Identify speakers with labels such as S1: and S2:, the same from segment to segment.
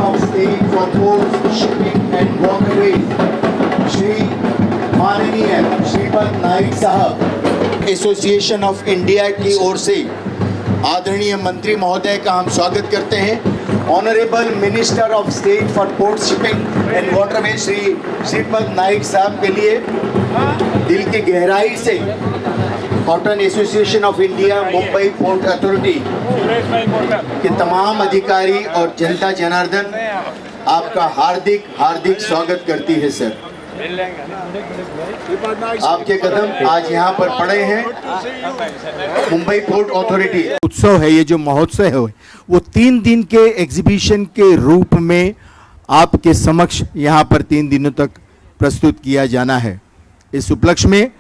S1: of State for Ports, Shipping and Waterways, Shri माननीय श्रीपद नाइक साहब, association of India की ओर से आदरणीय मंत्री महोदय का हम स्वागत करते हैं। Honourable minister of state for port, shipping and waterways Shri Shripad Naik साहब के लिए दिल की गहराई से cotton association of India, Mumbai port authority के तमाम अधिकारी और जनता जनार्दन आपका हार्दिक हार्दिक स्वागत करती है। सर, आपके कदम आज यहाँ पर पड़े हैं। मुंबई पोर्ट अथॉरिटी
S2: उत्सव है, ये जो महोत्सव है वो 3 दिन के एग्जीबिशन के रूप में आपके समक्ष यहाँ पर 3 दिनों तक प्रस्तुत किया जाना है। इस उपलक्ष्य में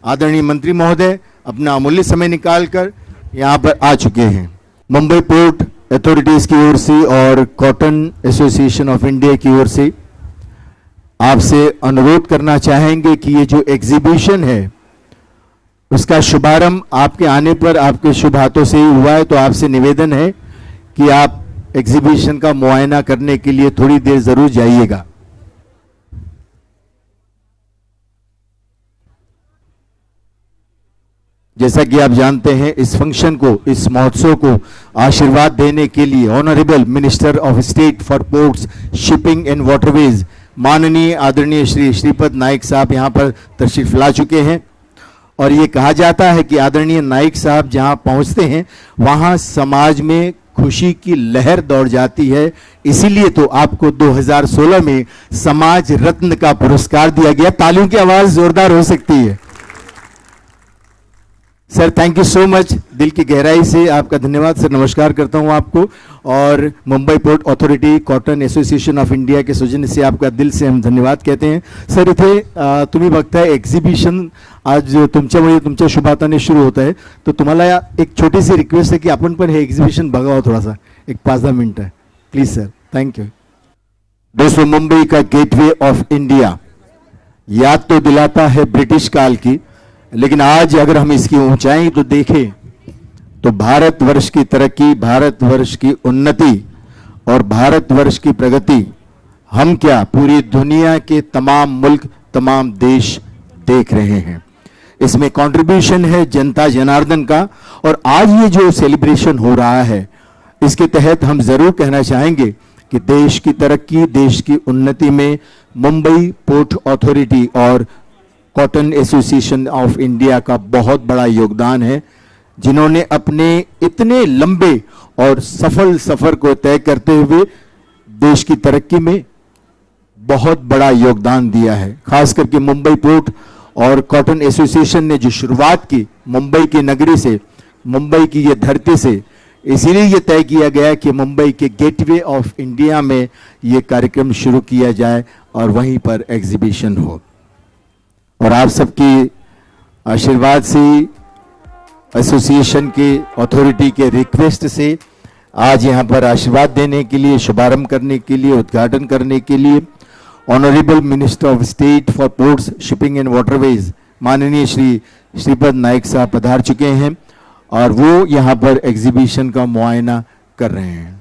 S2: आदरणीय मंत्री महोदय अपना अमूल्य समय निकालकर यहाँ पर आ चुके हैं। मुंबई पोर्ट अथॉरिटीज़ की ओर से और कॉटन एसोसिएशन ऑफ इंडिया की ओर से आपसे अनुरोध करना चाहेंगे कि ये जो एग्जीबिशन है उसका शुभारंभ आपके आने पर आपके शुभ हाथों से ही हुआ है, तो आपसे निवेदन है कि आप एग्जीबिशन का मुआयना करने के लिए थोड़ी देर जरूर जाइएगा। जैसा कि आप जानते हैं, इस फंक्शन को, इस महोत्सव को आशीर्वाद देने के लिए honourable minister of state for ports, shipping and waterways माननीय आदरणीय श्री श्रीपद नाइक साहब यहाँ पर तशरीफ ला चुके हैं। और ये कहा जाता है कि आदरणीय नाइक साहब जहाँ पहुँचते हैं वहाँ समाज में खुशी की लहर दौड़ जाती है। इसीलिए तो आपको 2016 में समाज रत्न का पुरस्कार दिया गया। तालियों की आवाज़ जोरदार हो सकती है। Sir, thank you so much. दिल की गहराई से आपका धन्यवाद सर, नमस्कार करता हूं आपको। और Mumbai port authority, cotton association of India के सौजन्य से आपका दिल से हम धन्यवाद कहते हैं। सर, इथे तुम्ही बघताय एक्झिबिशन आज तुमच्यामुळे तुमच्या शुभाताने सुरू होत आहे, तो तुम्हाला एक छोटी सी रिक्वेस्ट है कि आपण पण हे एक्झिबिशन बघावं थोड़ा सा, एक 5-10 minute please sir, thank you. दोस्तों, मुंबई का गेटवे ऑफ इंडिया याद तो दिलाता है ब्रिटिश काल की, लेकिन आज अगर हम इसकी ऊंचाई तो देखें तो भारतवर्ष की तरक्की, भारतवर्ष की उन्नति और भारतवर्ष की प्रगति हम क्या पूरी दुनिया के तमाम मुल्क, तमाम देश देख रहे हैं। इसमें कंट्रीब्यूशन है जनता जनार्दन का। और आज ये जो सेलिब्रेशन हो रहा है, इसके तहत हम जरूर कहना चाहेंगे कि देश की तरक्की, देश की उन्नति में मुंबई पोर्ट अथॉरिटी और कॉटन एसोसिएशन ऑफ इंडिया का बहुत बड़ा योगदान है, जिन्होंने अपने इतने लंबे और सफल सफर को तय करते हुए देश की तरक्की में बहुत बड़ा योगदान दिया है। खास करके मुंबई पोर्ट और कॉटन एसोसिएशन ने जो शुरुआत की मुंबई की नगरी से, मुंबई की ये धरती से, इसीलिए ये तय किया गया कि मुंबई के गेटवे ऑफ इंडिया में ये कार्यक्रम शुरू किया जाए और वहीं पर एग्जीबिशन हो। और आप सबकी आशीर्वाद से, एसोसिएशन के अथॉरिटी के रिक्वेस्ट से आज यहाँ पर आशीर्वाद देने के लिए, शुभारंभ करने के लिए, उद्घाटन करने के लिए honourable minister of state for ports, shipping and waterways माननीय श्री श्रीपद नाइक साहब पधार चुके हैं और वो यहाँ पर एग्जीबिशन का मुआयना कर रहे हैं।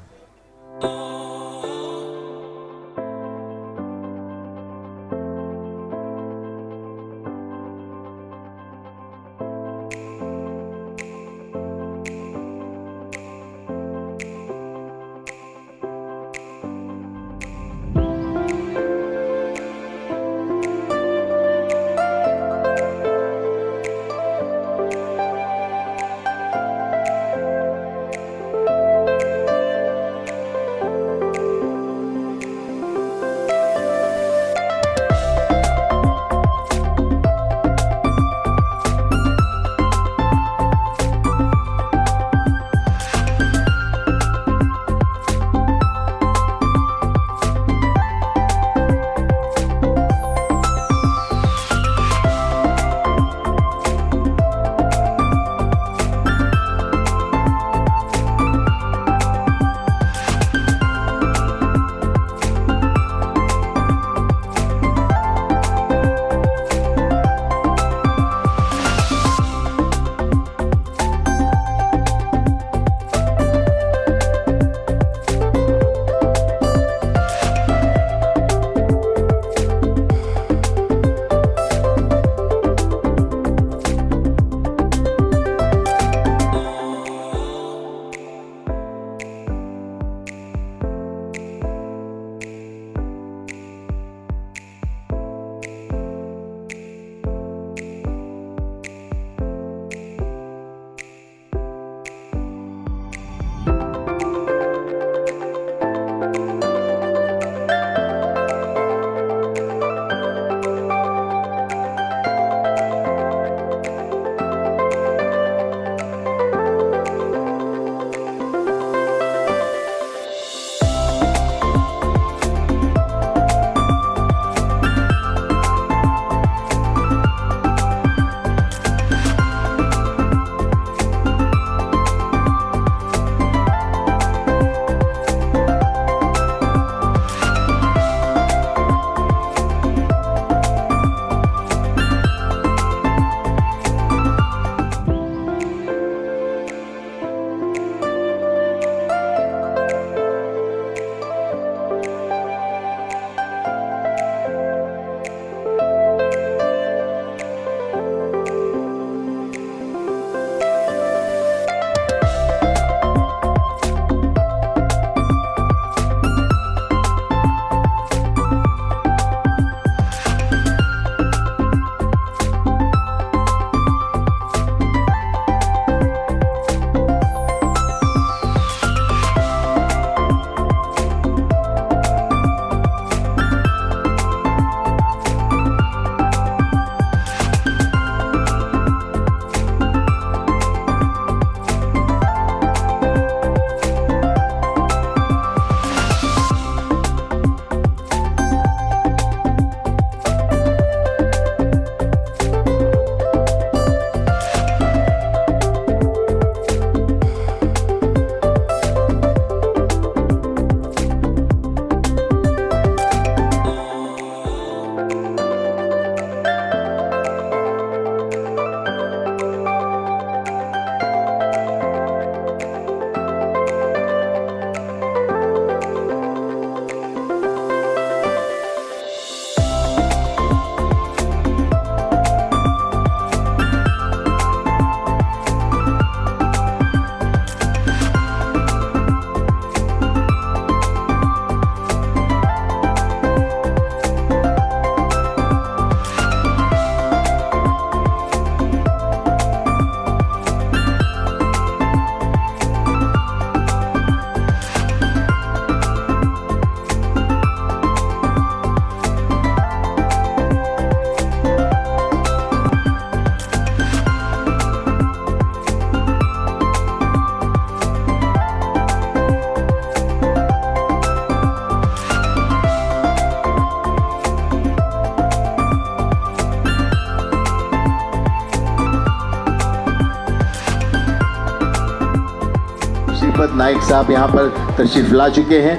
S1: श्रीपद नाइक साहब यहाँ पर तशरीफ़ ला चुके हैं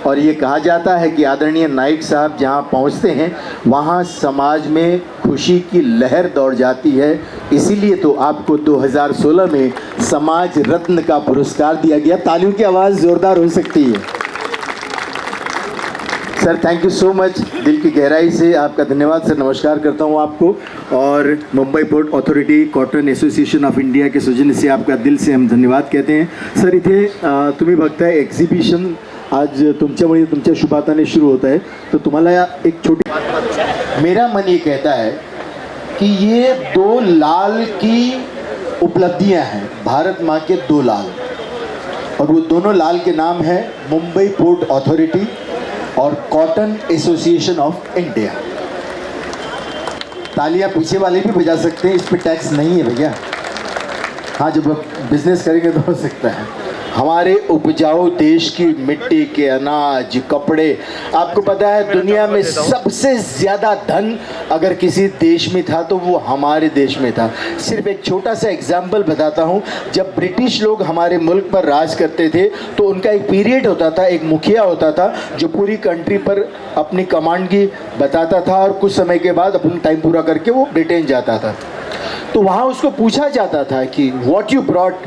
S1: और ये कहा जाता है कि आदरणीय नाइक साहब जहाँ पहुँचते हैं वहाँ समाज में खुशी की लहर दौड़ जाती है। इसीलिए तो आपको 2016 में समाज रत्न का पुरस्कार दिया गया। तालियों की आवाज़ ज़ोरदार हो सकती है। Sir thank you so much, दिल की गहराई से आपका धन्यवाद सर। नमस्कार करता हूँ आपको और Mumbai port authority cotton association of India के सौजन्य से आपका दिल से हम धन्यवाद कहते हैं। सर इथे तुम्ही बघताय एक्झिबिशन आज तुमच्यामुळे तुमच्या शुभाताने सुरू होत आहे, तो तुम्हाला एक छोटी मेरा मन ये कहता है कि ये 2 लाल की उपलब्धियां हैं, भारत माँ के 2 लाल, और वो दोनों लाल के नाम है मुंबई पोर्ट ऑथॉरिटी और कॉटन एसोसिएशन ऑफ इंडिया। तालियां पीछे वाले भी बजा सकते हैं, इस पे टैक्स नहीं है भैया। हाँ जब बिजनेस करेंगे तो हो सकता है। हमारे उपजाऊ देश की मिट्टी के अनाज, कपड़े, आपको पता है दुनिया में सबसे ज़्यादा धन अगर किसी देश में था तो वो हमारे देश में था। सिर्फ एक छोटा सा एग्जाम्पल बताता हूँ, जब ब्रिटिश लोग हमारे मुल्क पर राज करते थे तो उनका एक पीरियड होता था, एक मुखिया होता था जो पूरी कंट्री पर अपनी कमांड की बताता था और कुछ समय के बाद अपना टाइम पूरा करके वो ब्रिटेन जाता था। तो वहाँ उसको पूछा जाता था कि what you brought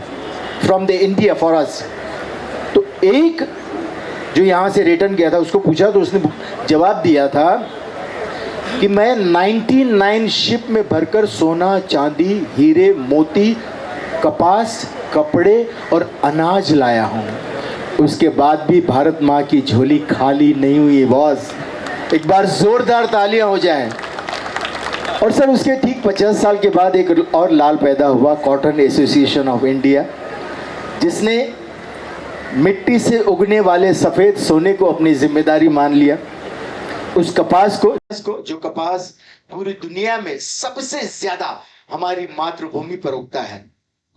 S1: from the India for us. तो एक जो यहाँ से रिटर्न गया था उसको पूछा तो उसने जवाब दिया था कि मैं 99 शिप में भरकर सोना, चांदी, हीरे, मोती, कपास, कपड़े और अनाज लाया हूँ, उसके बाद भी भारत माँ की झोली खाली नहीं हुई। बॉस एक बार जोरदार तालियां हो जाएं। और सर उसके ठीक 50 साल के बाद एक और लाल पैदा हुआ, कॉटन एसोसिएशन ऑफ इंडिया, जिसने मिट्टी से उगने वाले सफ़ेद सोने को अपनी जिम्मेदारी मान लिया। उस कपास को जो कपास पूरी दुनिया में सबसे ज़्यादा हमारी मातृभूमि पर उगता है,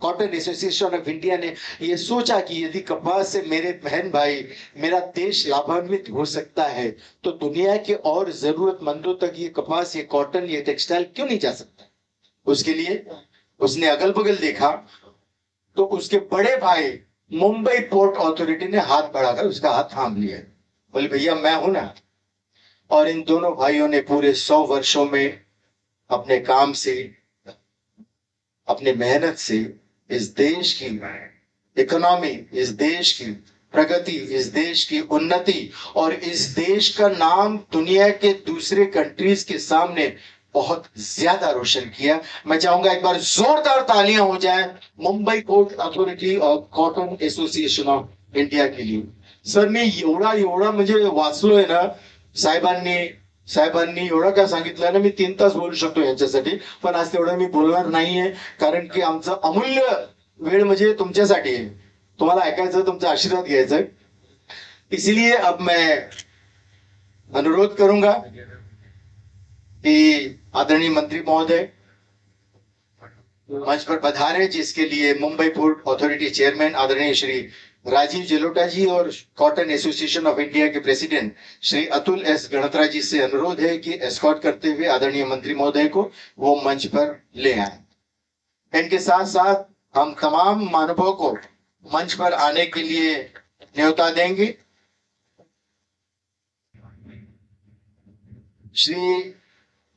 S1: कॉटन एसोसिएशन ऑफ इंडिया ने ये सोचा कि यदि कपास से मेरे बहन भाई, मेरा देश लाभान्वित हो सकता है तो दुनिया के और ज़रूरतमंदों तक ये कपास, ये कॉटन, ये टेक्सटाइल क्यों नहीं जा सकता। उसके लिए उसने अगल बगल देखा तो उसके बड़े भाई मुंबई पोर्ट ऑथोरिटी ने हाथ बढ़ाकर उसका हाथ थाम लिया, बोले भैया मैं हूं ना। और इन दोनों भाइयों ने पूरे 100 वर्षों में अपने काम से, अपने मेहनत से इस देश की इकोनॉमी, इस देश की प्रगति, इस देश की उन्नति और इस देश का नाम दुनिया के दूसरे कंट्रीज के सामने बहुत ज्यादा रोशन किया। मैं चाहूंगा एक बार जोरदार तालियां हो जाएं मुंबई पोर्ट अथॉरिटी और कॉटन एसोसिएशन ऑफ इंडिया के लिए। सर मी एवढा म्हणजे वाचलोय ना, साहेबांनी एवढं काय सांगितलं ना, मी 3 तास बोलू शकतो यांच्यासाठी, पण आज तेवढं मी बोलणार नाहीये, कारण की आमचा अमूल्य वेळ म्हणजे तुमच्यासाठी आहे, तुम्हाला ऐकायचं, तुमचा आशीर्वाद घ्यायचा। इसलिए अब मैं अनुरोध करूंगा कि आदरणीय मंत्री महोदय मंच पर पधारे, जिसके लिए मुंबई पोर्ट ऑथोरिटी चेयरमैन आदरणीय श्री राजीव जलोटा जी और कॉटन एसोसिएशन ऑफ इंडिया के प्रेसिडेंट श्री अतुल एस गणत्रा जी से अनुरोध है कि एस्कॉर्ट करते हुए आदरणीय मंत्री महोदय को वो मंच पर ले आए। इनके साथ साथ हम तमाम महानुभावों को मंच पर आने के लिए न्योता देंगे। Shri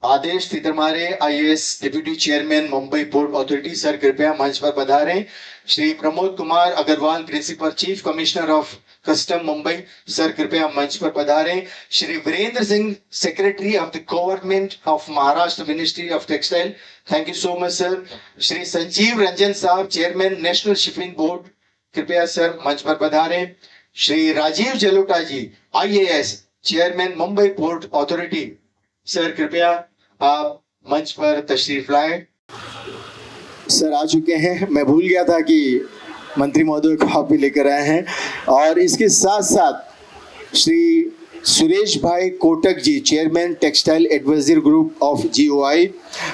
S1: Aadesh Titarmare IAS deputy chairman Mumbai port authority sir कृपया मंच पर पधारें। Shri Pramod Kumar Agarwal principal chief commissioner of custom Mumbai sir कृपया मंच पर पधारें। Shri Virendra Singh secretary of the government of Maharashtra ministry of textile, thank you so much sir. Shri Sanjeev Ranjan साहब चेयरमैन नेशनल शिपिंग बोर्ड, कृपया सर मंच पर पधारें। Shri Rajiv Jalota ji IAS chairman Mumbai port authority, sir कृपया आप मंच पर तशरीफ लाएं। सर आ चुके हैं, मैं भूल गया था कि मंत्री महोदय को आप भी लेकर आए हैं। और इसके साथ साथ Shri Suresh Bhai Kotak ji chairman textile advisory group of GOI,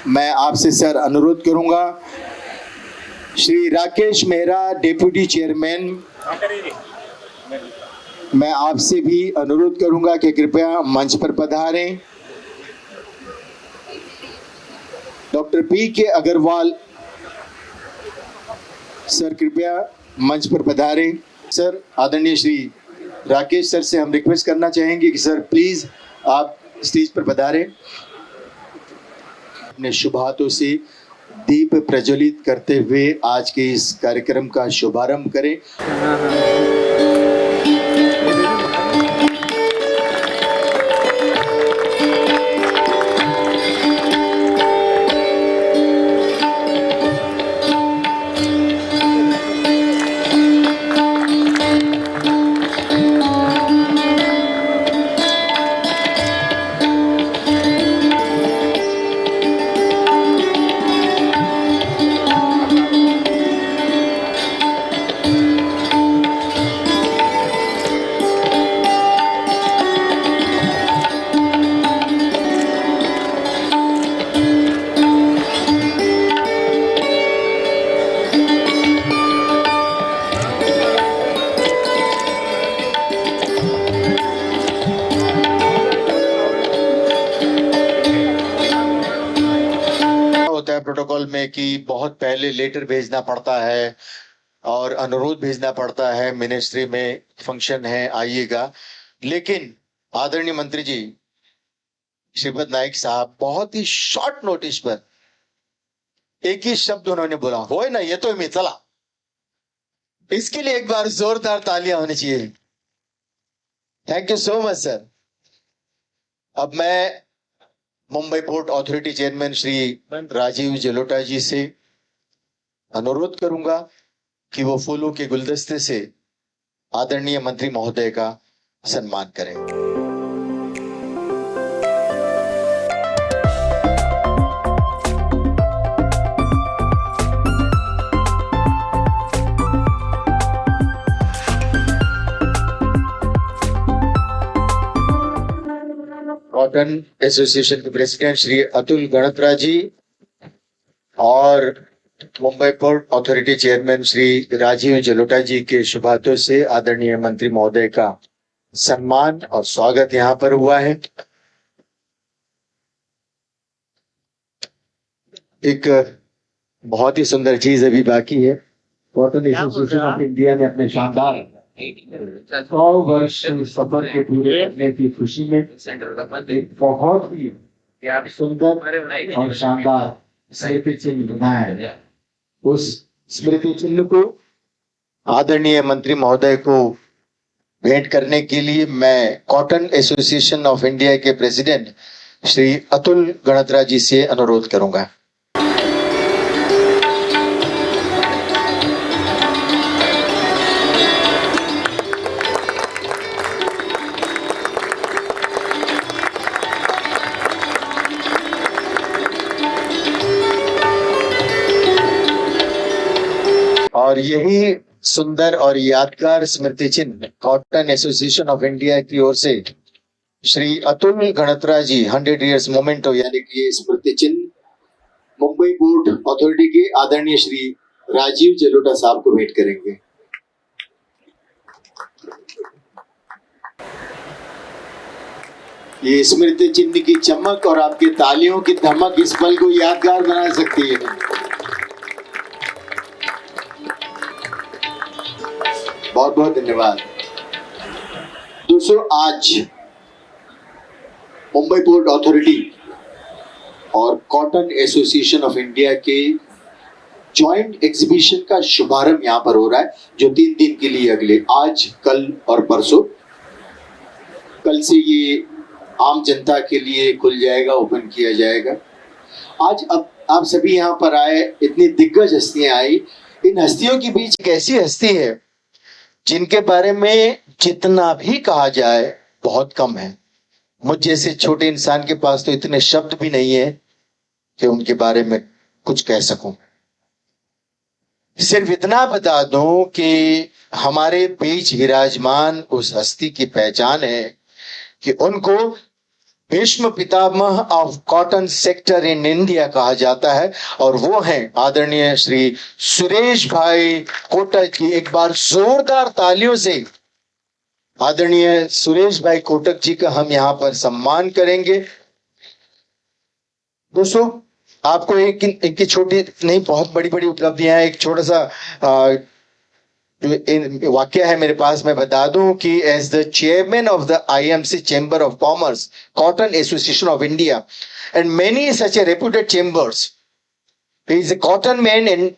S1: मैं आपसे सर अनुरोध करूंगा। श्री राकेश मेहरा डेप्यूटी चेयरमैन, मैं आपसे भी अनुरोध करूंगा कि कृपया मंच पर पधारें। डॉक्टर पी के अग्रवाल सर कृपया मंच पर पधारे। सर, आदरणीय श्री राकेश सर से हम रिक्वेस्ट करना चाहेंगे कि सर प्लीज आप स्टेज पर पधारे, अपने शुभ हाथों से दीप प्रज्वलित करते हुए आज के इस कार्यक्रम का शुभारंभ करें। होता है प्रोटोकॉल में कि बहुत पहले लेटर भेजना पड़ता है और अनुरोध भेजना पड़ता है, मिनिस्ट्री में फंक्शन है आइएगा, लेकिन आदरणीय मंत्री जी श्रीपद नाइक साहब बहुत ही शॉर्ट नोटिस पर एक ही शब्द उन्होंने बोला, हो ना ये तो मैं चला। इसके लिए एक बार जोरदार तालियां होनी चाहिए। Thank you so much sir. अब मैं Mumbai port authority chairman Shri Rajiv Jalota ji से अनुरोध करूंगा कि वो फूलों के गुलदस्ते से आदरणीय मंत्री महोदय का सम्मान करें। कॉटन एसोसिएशन के प्रेसिडेंट श्री अतुल गणत्रा जी और Mumbai port authority chairman Shri Rajiv Jalota ji के शुभ हाथों से आदरणीय मंत्री महोदय का सम्मान और स्वागत यहाँ पर हुआ है। एक बहुत ही सुंदर चीज अभी बाकी है। कॉटन एसोसिएशन ऑफ इंडिया ने अपने शानदार 100 वर्ष सफर के पूरे करने की खुशी में एक बहुत ही सुंदर और शानदार स्मृति चिन्ह बनाया है। उस स्मृति चिन्ह को आदरणीय मंत्री महोदय को भेंट करने के लिए मैं कॉटन एसोसिएशन ऑफ इंडिया के प्रेसिडेंट श्री अतुल गणत्रा जी से अनुरोध करूंगा। और यही सुंदर और यादगार स्मृति चिन्ह कॉटन एसोसिएशन ऑफ इंडिया की ओर से श्री अतुल गणत्रा जी 100 इयर्स मोमेंटो यानी कि ये स्मृति चिन्ह मुंबई पोर्ट अथॉरिटी के आदरणीय श्री राजीव जलोटा साहब को भेंट करेंगे। ये स्मृति चिन्ह की चमक और आपके तालियों की धमक इस पल को यादगार बना सकती है। बहुत बहुत धन्यवाद। दोस्तों, आज मुंबई पोर्ट अथॉरिटी और कॉटन एसोसिएशन ऑफ इंडिया के जॉइंट एग्जीबिशन का शुभारंभ यहाँ पर हो रहा है, जो 3 दिन के लिए अगले आज, कल और परसों। कल से ये आम जनता के लिए खुल जाएगा, ओपन किया जाएगा। आज अब आप सभी यहाँ पर आए, इतनी दिग्गज हस्तियां आई। इन हस्तियों के बीच एक ऐसी हस्ती है जिनके बारे में जितना भी कहा जाए बहुत कम है। मुझ जैसे छोटे इंसान के पास तो इतने शब्द भी नहीं है कि उनके बारे में कुछ कह सकूं। सिर्फ इतना बता दूं कि हमारे बीच विराजमान उस हस्ती की पहचान है कि उनको Bhishma Pitamah of cotton sector in India कहा जाता है, और वो हैं आदरणीय श्री सुरेश भाई कोटक जी। एक बार जोरदार तालियों से आदरणीय सुरेश भाई कोटक जी का हम यहाँ पर सम्मान करेंगे। दोस्तों, आपको एक छोटी नहीं, बहुत बड़ी बड़ी उपलब्धियां हैं। एक छोटा सा जो वाक्य है मेरे पास, मैं बता दूं कि as the chairman of the IMC chamber of commerce, cotton association of India and many such a reputed chambers, he is a cotton man and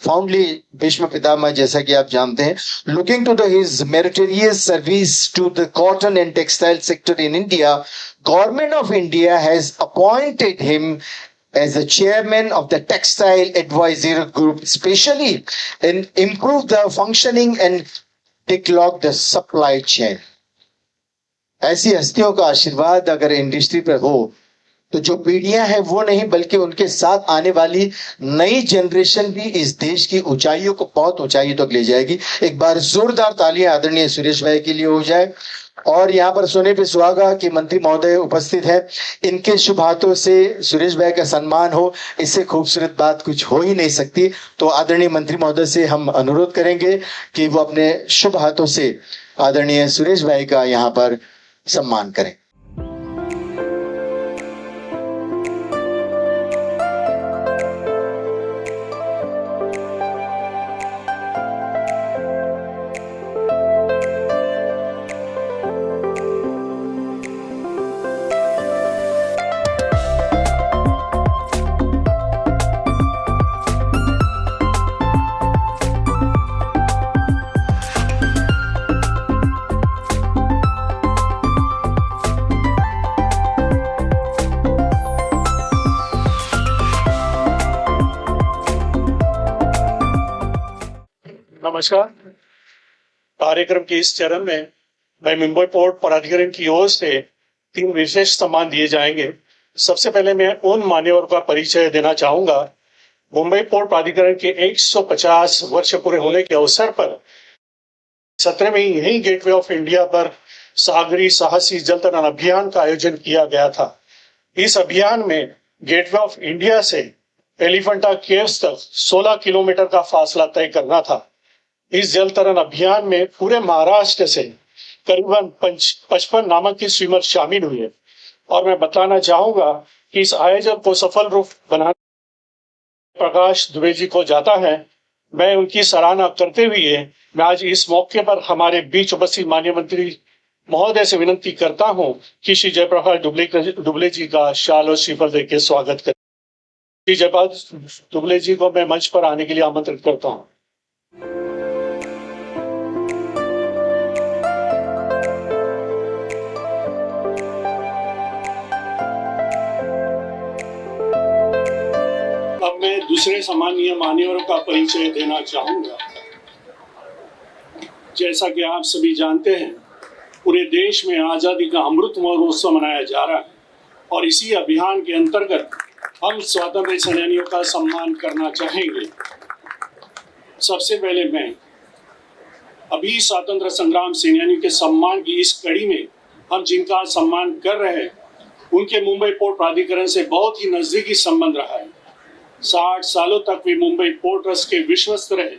S1: fondly Bhishma Pitamah, जैसा कि आप जानते हैं, looking to the his meritorious service to the cotton and textile sector in India, government of India has appointed him as the chairman of the textile advisory group, especially and improve the functioning and declog the supply chain. ऐसी हस्तियों का आशीर्वाद अगर industry पर हो तो जो पीढ़ियां हैं वो नहीं बल्कि उनके साथ आने वाली नई जनरेशन भी इस देश की ऊंचाइयों को बहुत ऊंचाई तक ले जाएगी। एक बार जोरदार तालियां आदरणीय सुरेश भाई के लिए हो जाए। और यहाँ पर सोने पे सुहागा कि मंत्री महोदय उपस्थित है, इनके शुभ हाथों से सुरेश भाई का सम्मान हो, इससे खूबसूरत बात कुछ हो ही नहीं सकती। तो आदरणीय मंत्री महोदय से हम अनुरोध करेंगे कि वो अपने शुभ हाथों से आदरणीय सुरेश भाई का यहाँ पर सम्मान करें।
S3: नमस्कार। कार्यक्रम के इस चरण में मैं मुंबई पोर्ट प्राधिकरण की ओर से 3 विशेष सम्मान दिए जाएंगे। सबसे पहले मैं उन मान्यवरों का परिचय देना चाहूंगा। मुंबई पोर्ट प्राधिकरण के 150 वर्ष पूरे होने के अवसर पर 17 में यही गेटवे ऑफ इंडिया पर सागरी साहसी जल तरंग अभियान का आयोजन किया गया था। इस अभियान में गेटवे ऑफ इंडिया से एलिफेंटा केव्स तक 16 किलोमीटर का फासला तय करना था। इस जल तरंग अभियान में पूरे महाराष्ट्र से करीबन 55 नामक की स्विमर शामिल हुए और मैं बताना चाहूंगा कि इस आयोजन को सफल रूप बनाने प्रकाश दुबे जी को जाता है। मैं उनकी सराहना करते हुए मैं आज इस मौके पर हमारे बीच उपस्थित माननीय मंत्री महोदय से विनती करता हूं कि श्री जयप्रकाश दुबे जी का शाल और श्रीफल देकर स्वागत करें। श्री जयप्रकाश दुबे जी को मैं मंच पर आने के लिए आमंत्रित करता हूं। अब मैं दूसरे सम्मानीय मान्यवरों का परिचय देना चाहूंगा। जैसा कि आप सभी जानते हैं, पूरे देश में आजादी का अमृत महोत्सव मनाया जा रहा है और इसी अभियान के अंतर्गत हम स्वतंत्रता सेनानियों का सम्मान करना चाहेंगे। सबसे पहले मैं अभी स्वतंत्रता संग्राम सेनानियों के सम्मान की इस कड़ी में हम जिनका सम्मान कर रहे हैं उनके मुंबई पोर्ट प्राधिकरण से बहुत ही नजदीकी संबंध रहा है। 60 सालों तक वे मुंबई पोर्ट ट्रस्ट के विश्वस्त रहे।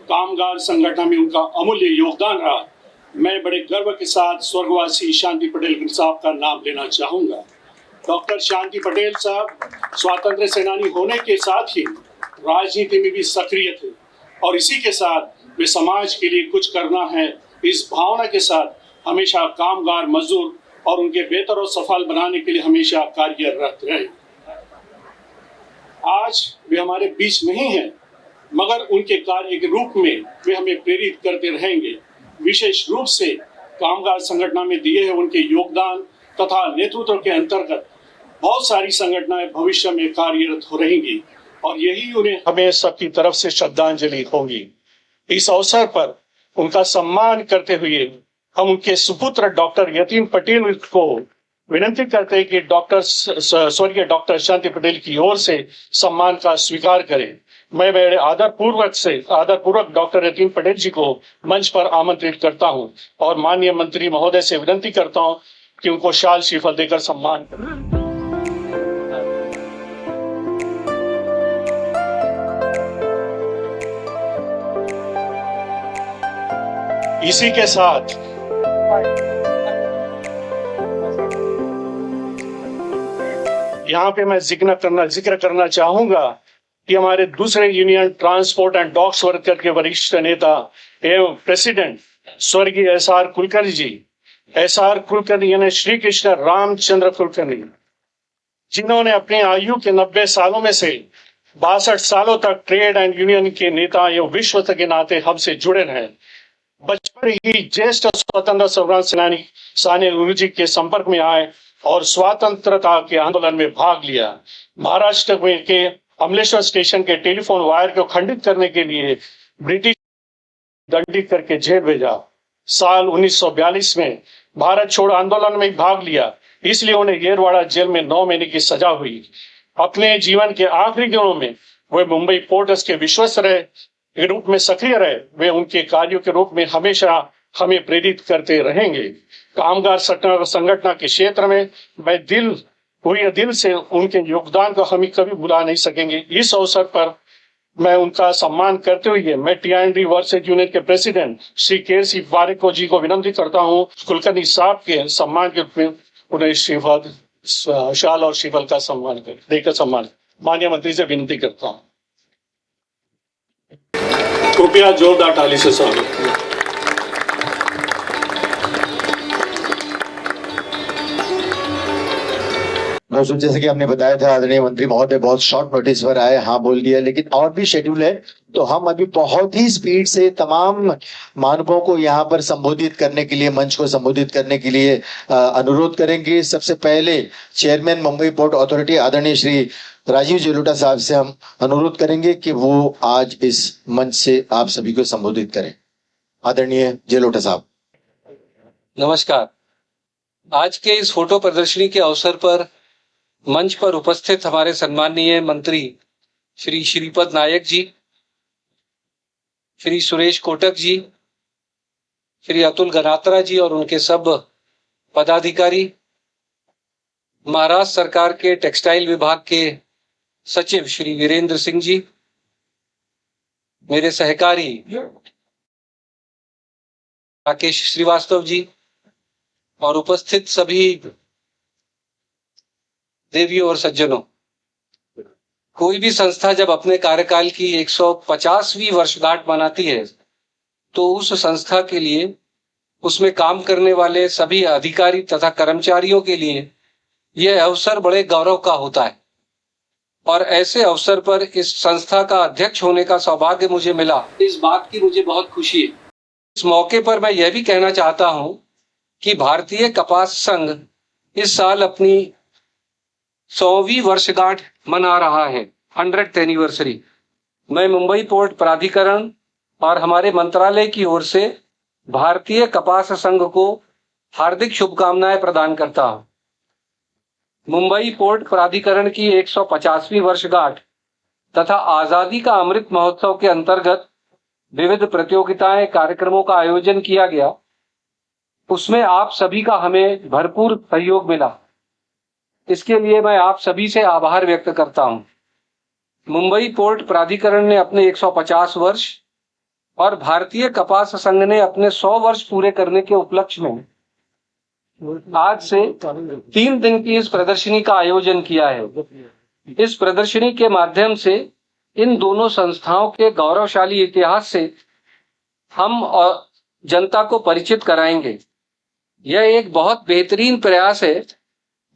S3: कामगार संगठन में उनका अमूल्य योगदान रहा। मैं बड़े गर्व के साथ स्वर्गवासी शांति पटेल साहब का नाम लेना चाहूंगा। डॉक्टर शांति पटेल साहब स्वातंत्र्य सेनानी होने के साथ ही राजनीति में भी सक्रिय थे और इसी के साथ वे समाज के लिए कुछ करना है इस भावना के साथ हमेशा कामगार मजदूर और उनके बेहतर और सफल बनाने के लिए हमेशा कार्यरत रहे। आज वे हमारे बीच नहीं हैं, मगर उनके कार्य के रूप में वे हमें प्रेरित करते रहेंगे। विशेष रूप से कामगार संगठन में दिए हैं उनके योगदान तथा नेतृत्व के अंतर्गत बहुत सारी संगठनाएं भविष्य में कार्यरत हो रहेंगी और यही उन्हें हमें सबकी तरफ से श्रद्धांजलि होगी। इस अवसर पर उनका सम्मान करते हुए हम उनके सुपुत्र डॉक्टर यतीन पटेल को विनती करते हैं कि स्वर्गीय डॉक्टर शांति पटेल की ओर से सम्मान का स्वीकार करें। मैं बड़े आदरपूर्वक डॉक्टर यतीन पटेल जी को मंच पर आमंत्रित करता हूं और माननीय मंत्री महोदय से विनती करता हूं कि उनको शाल श्रीफल देकर सम्मान करें। इसी के साथ यहाँ पे मैं जिक्र करना चाहूंगा कि हमारे दूसरे union transport and docks worker के वरिष्ठ नेता एवं प्रेसिडेंट स्वर्गीय एस.आर. कुलकर्णी जी, एस.आर. कुलकर्णी यानी श्री कृष्ण रामचंद्र कुलकर्णी, जिन्होंने अपनी आयु के 90 सालों में से 62 सालों तक ट्रेड एंड यूनियन के नेता एवं विश्वस्त के नाते हमसे जुड़े रहे। बचपन ही ज्येष्ठ स्वतंत्र संग्राम सेनानी साने गुरु जी के संपर्क में आए और स्वतंत्रता के आंदोलन में भाग लिया। महाराष्ट्र में के अमलेश्वर स्टेशन के टेलीफोन वायर को खंडित करने के लिए ब्रिटिश दंडित करके जेल भेजा। साल 1942 में भारत छोड़ो आंदोलन में भाग लिया, इसलिए उन्हें येरवाड़ा जेल में 9 महीने की सजा हुई। अपने जीवन के आखिरी दिनों में वे मुंबई पोर्ट्स के विश्वस्त रहे के रूप में सक्रिय रहे। वे उनके कार्यों के रूप में हमेशा हमें प्रेरित करते रहेंगे। कामगार संगठन के क्षेत्र में मैं दिल से उनके योगदान को हम कभी भुला नहीं सकेंगे। इस अवसर पर मैं उनका सम्मान करते हुए मैं टी.एन.डी. वर्सेज यूनियन के प्रेसिडेंट श्री के.सी. वारेको जी को विनती करता हूं, कुलकर्णी साहब के सम्मान के रूप में उन्हें श्रीफल, शाल और श्रीफल का सम्मान देकर सम्मान माननीय मंत्री से विनती करता हूं। कृपया जोरदार ताली से स्वागत करें।
S1: दोस्तों, जैसे कि हमने बताया था, आदरणीय मंत्री महोदय बहुत शॉर्ट नोटिस पर आए, हाँ बोल दिया, लेकिन और भी शेड्यूल है, तो हम अभी बहुत ही स्पीड से तमाम मानकों को यहाँ पर संबोधित करने के लिए, मंच को संबोधित करने के लिए अनुरोध करेंगे। सबसे पहले चेयरमैन मुंबई पोर्ट अथॉरिटी आदरणीय श्री राजीव जेलोटा साहब से हम अनुरोध करेंगे कि वो आज इस मंच से आप सभी को संबोधित करें। आदरणीय जेलोटा साहब।
S4: नमस्कार। आज के इस फोटो प्रदर्शनी के अवसर पर मंच पर उपस्थित हमारे सम्माननीय मंत्री श्री श्रीपद नायक जी, श्री सुरेश कोटक जी, श्री अतुल गनात्रा जी और उनके सब पदाधिकारी, महाराष्ट्र सरकार के टेक्सटाइल विभाग के सचिव श्री वीरेंद्र सिंह जी, मेरे सहकारी राकेश श्रीवास्तव जी और उपस्थित सभी देवियों और सज्जनों। कोई भी संस्था जब अपने कार्यकाल की 150वीं वर्षगांठ मनाती है तो उस संस्था के लिए, उसमें काम करने वाले सभी अधिकारी तथा कर्मचारियों के लिए यह अवसर बड़े गौरव का होता है। और ऐसे अवसर पर इस संस्था का अध्यक्ष होने का सौभाग्य मुझे मिला, इस बात की मुझे बहुत खुशी है। इस मौके पर मैं यह भी कहना चाहता हूं कि भारतीय कपास संघ इस साल अपनी 100वीं वर्षगांठ मना रहा है, 100th एनिवर्सरी। मैं मुंबई पोर्ट प्राधिकरण और हमारे मंत्रालय की ओर से भारतीय कपास संघ को हार्दिक शुभकामनाएं प्रदान करता हूं। मुंबई पोर्ट प्राधिकरण की 150वीं वर्षगांठ तथा आजादी का अमृत महोत्सव के अंतर्गत विविध प्रतियोगिताएं, कार्यक्रमों का आयोजन किया गया। उसमें आप सभी का हमें भरपूर सहयोग मिला, इसके लिए मैं आप सभी से आभार व्यक्त करता हूं। मुंबई पोर्ट प्राधिकरण ने अपने 150 वर्ष और भारतीय कपास संघ ने अपने 100 वर्ष पूरे करने के उपलक्ष्य में आज से 3 दिन की इस प्रदर्शनी का आयोजन किया है। इस प्रदर्शनी के माध्यम से इन दोनों संस्थाओं के गौरवशाली इतिहास से हम और जनता को परिचित कराएंगे। यह एक बहुत बेहतरीन प्रयास है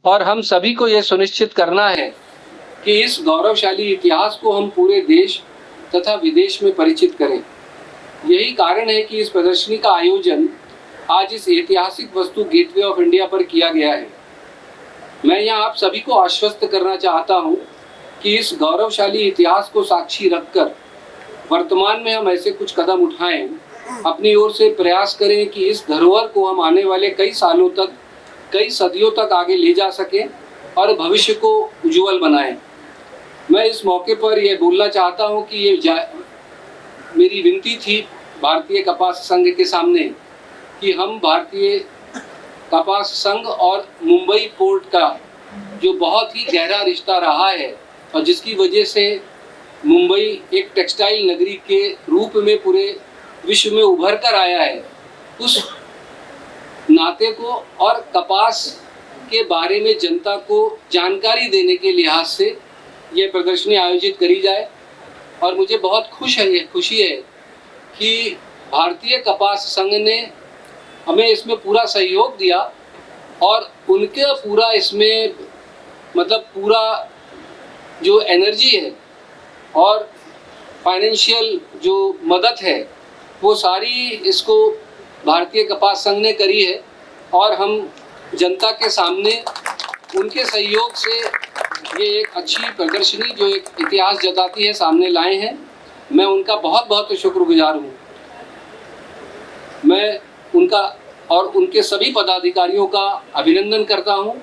S4: और हम सभी को यह सुनिश्चित करना है कि इस गौरवशाली इतिहास को हम पूरे देश तथा विदेश में परिचित करें। यही कारण है कि इस प्रदर्शनी का आयोजन आज इस ऐतिहासिक वस्तु गेटवे ऑफ इंडिया पर किया गया है। मैं यहाँ आप सभी को आश्वस्त करना चाहता हूँ कि इस गौरवशाली इतिहास को साक्षी रखकर वर्तमान में हम ऐसे कुछ कदम उठाएं, अपनी ओर से प्रयास करें कि इस धरोहर को हम आने वाले कई सालों तक, कई सदियों तक आगे ले जा सकें और भविष्य को उज्जवल बनाएं। मैं इस मौके पर यह बोलना चाहता हूं कि ये मेरी विनती थी भारतीय कपास संघ के सामने कि हम भारतीय कपास संघ और मुंबई पोर्ट का जो बहुत ही गहरा रिश्ता रहा है और जिसकी वजह से मुंबई एक टेक्सटाइल नगरी के रूप में पूरे विश्व में उभर कर आया है, उस नाते को और कपास के बारे में जनता को जानकारी देने के लिहाज से यह प्रदर्शनी आयोजित करी जाए। और मुझे बहुत खुशी है कि भारतीय कपास संघ ने हमें इसमें पूरा सहयोग दिया और उनका पूरा इसमें मतलब पूरा जो एनर्जी है और फाइनेंशियल जो मदद है वो सारी इसको भारतीय कपास संघ ने करी है और हम जनता के सामने उनके सहयोग से ये एक अच्छी प्रदर्शनी जो एक इतिहास जताती है सामने लाए हैं। मैं उनका बहुत बहुत शुक्रगुजार हूँ। मैं उनका और उनके सभी पदाधिकारियों का अभिनंदन करता हूँ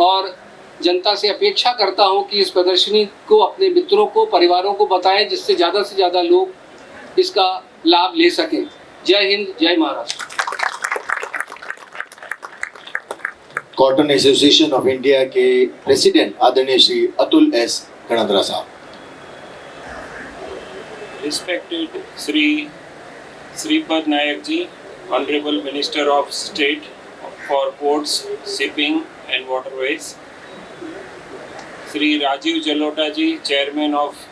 S4: और जनता से अपेक्षा करता हूँ कि इस प्रदर्शनी को अपने मित्रों को, परिवारों को बताएं, जिससे ज़्यादा से ज़्यादा लोग इसका लाभ ले सकें। जय हिंद, जय Maharashtra.
S1: Cotton association of India के प्रेसिडेंट आदरणीय श्री अतुल एस गणद्रा साहब।
S5: Respected Sri Sripad Nayak ji, Honorable Minister of State for Ports, Shipping and Waterways, Sri Rajiv Jalota ji, Chairman of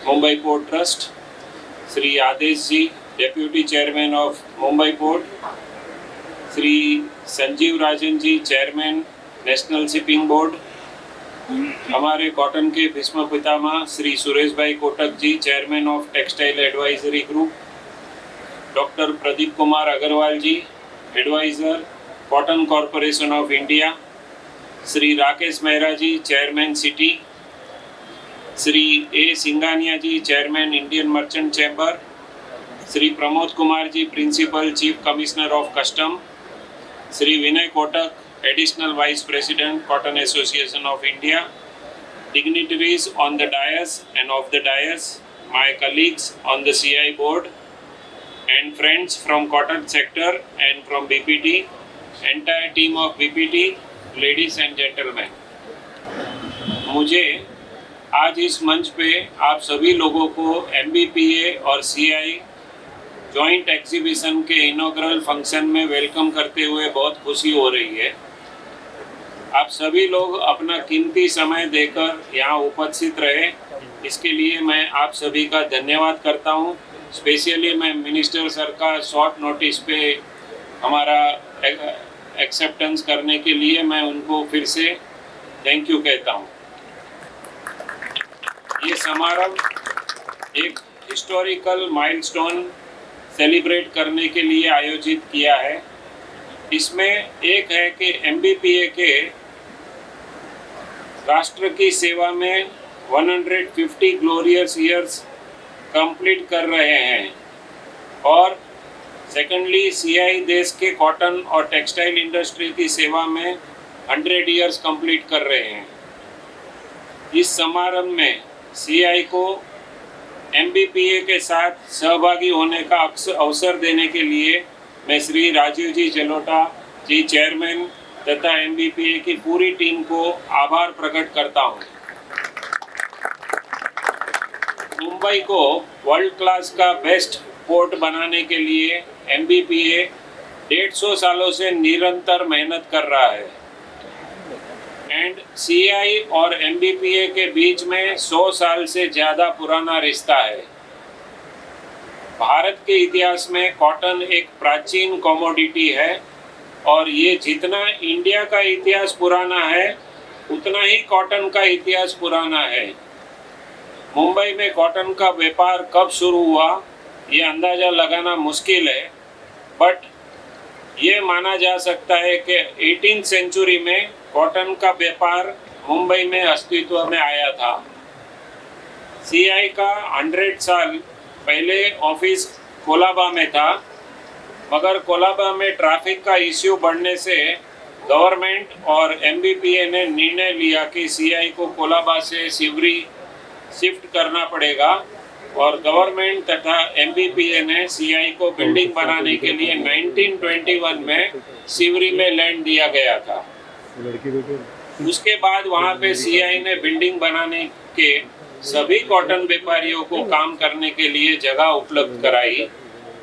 S5: Mumbai Port Trust, Sri Adesh ji, Deputy Chairman of Mumbai Port, Sri Sanjeev Rajan ji, chairman national shipping board, हमारे cotton के Bhishma Pitamah Shri Suresh Bhai Kotak ji, chairman of textile advisory group, doctor Pradeep Kumar Agarwal ji, adviser cotton corporation of India, Shri Rakesh Mehra ji, chairman CITI, Shri A Singhania ji, chairman Indian merchant chamber, Shri Pramod Kumar ji, principal chief commissioner of custom, Sri Vinay Kotak, Additional Vice President, Cotton Association of India, dignitaries on the dais and off the dais, my colleagues on the CI board, and friends from cotton sector and from BPT, entire team of BPT, ladies and gentlemen. मुझे आज इस मंच पे आप सभी लोगों को MBPA और CI जॉइंट एग्जीबिशन के इनॉग्रल फंक्शन में वेलकम करते हुए बहुत खुशी हो रही है। आप सभी लोग अपना कीमती समय देकर यहाँ उपस्थित रहे, इसके लिए मैं आप सभी का धन्यवाद करता हूँ। स्पेशली मैं मिनिस्टर सर का शॉर्ट नोटिस पे हमारा एक्सेप्टेंस करने के लिए मैं उनको फिर से थैंक यू कहता हूँ। ये समारोह एक हिस्टोरिकल माइलस्टोन सेलिब्रेट करने के लिए आयोजित किया है। इसमें एक है कि MBPA के राष्ट्र की सेवा में 150 ग्लोरियस ईयर्स कंप्लीट कर रहे हैं और सेकेंडली CI देश के कॉटन और टेक्सटाइल इंडस्ट्री की सेवा में 100 ईयर्स कंप्लीट कर रहे हैं। इस समारोह में CI को MBPA के साथ सहभागी होने का अवसर देने के लिए मैं श्री राजीव जी जलोटा जी, चेयरमैन तथा MBPA की पूरी टीम को आभार प्रकट करता हूँ। मुंबई को वर्ल्ड क्लास का बेस्ट पोर्ट बनाने के लिए MBPA 150 सालों से निरंतर मेहनत कर रहा है एंड CI और MBPA के बीच में 100 साल से ज़्यादा पुराना रिश्ता है। भारत के इतिहास में कॉटन एक प्राचीन कमोडिटी है और ये जितना इंडिया का इतिहास पुराना है उतना ही कॉटन का इतिहास पुराना है। मुंबई में कॉटन का व्यापार कब शुरू हुआ ये अंदाज़ा लगाना मुश्किल है, बट ये माना जा सकता है कि 18th सेंचुरी में कॉटन का व्यापार मुंबई में अस्तित्व में आया था। CI का 100 साल पहले ऑफिस कोलाबा में था, मगर कोलाबा में ट्रैफिक का इश्यू बढ़ने से गवर्नमेंट और MBPA ने निर्णय लिया कि CI को कोलाबा से सिवरी शिफ्ट करना पड़ेगा और गवर्नमेंट तथा MBPA ने CI को बिल्डिंग बनाने के लिए 1921 में सिवरी में लैंड दिया गया था। उसके बाद वहाँ पे CI ने बिल्डिंग बनाने के सभी कॉटन व्यापारियों को काम करने के लिए जगह उपलब्ध कराई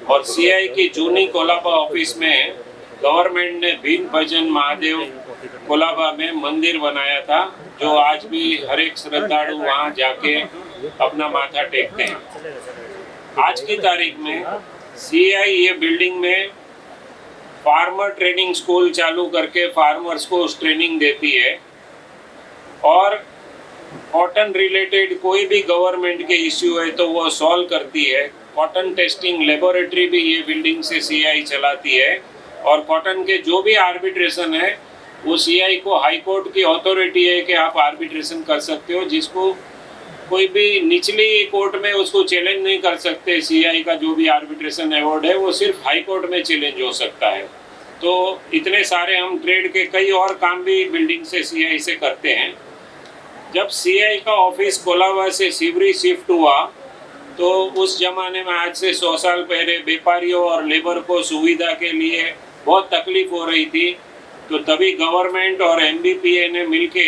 S5: और CI की जूनी कोलाबा ऑफिस में गवर्नमेंट ने भीम भजन महादेव कोलाबा में मंदिर बनाया था, जो आज भी हर एक श्रद्धालु वहाँ जाके अपना माथा टेकते हैं। आज की तारीख में सीआई ये बिल्डिंग में फार्मर ट्रेनिंग स्कूल चालू करके फार्मर्स को उस ट्रेनिंग देती है और कॉटन रिलेटेड कोई भी गवर्नमेंट के इश्यू है तो वो सॉल्व करती है। कॉटन टेस्टिंग लेबोरेटरी भी ये बिल्डिंग से सीआई चलाती है और कॉटन के जो भी आर्बिट्रेशन है वो सीआई को हाई कोर्ट की अथॉरिटी है कि आप आर्बिट्रेशन कर सकते हो, जिसको कोई भी निचली कोर्ट में उसको चैलेंज नहीं कर सकते। सीआई का जो भी आर्बिट्रेशन अवार्ड है वो सिर्फ हाई कोर्ट में चैलेंज हो सकता है। तो इतने सारे हम ट्रेड के कई और काम भी बिल्डिंग से सीआई से करते हैं। जब सीआई का ऑफिस कोलाबा से सिवरी शिफ्ट हुआ तो उस जमाने में आज से 100 साल पहले व्यापारियों और लेबर को सुविधा के लिए बहुत तकलीफ हो रही थी। तो तभी गवर्नमेंट और एमबीपीए ने मिलके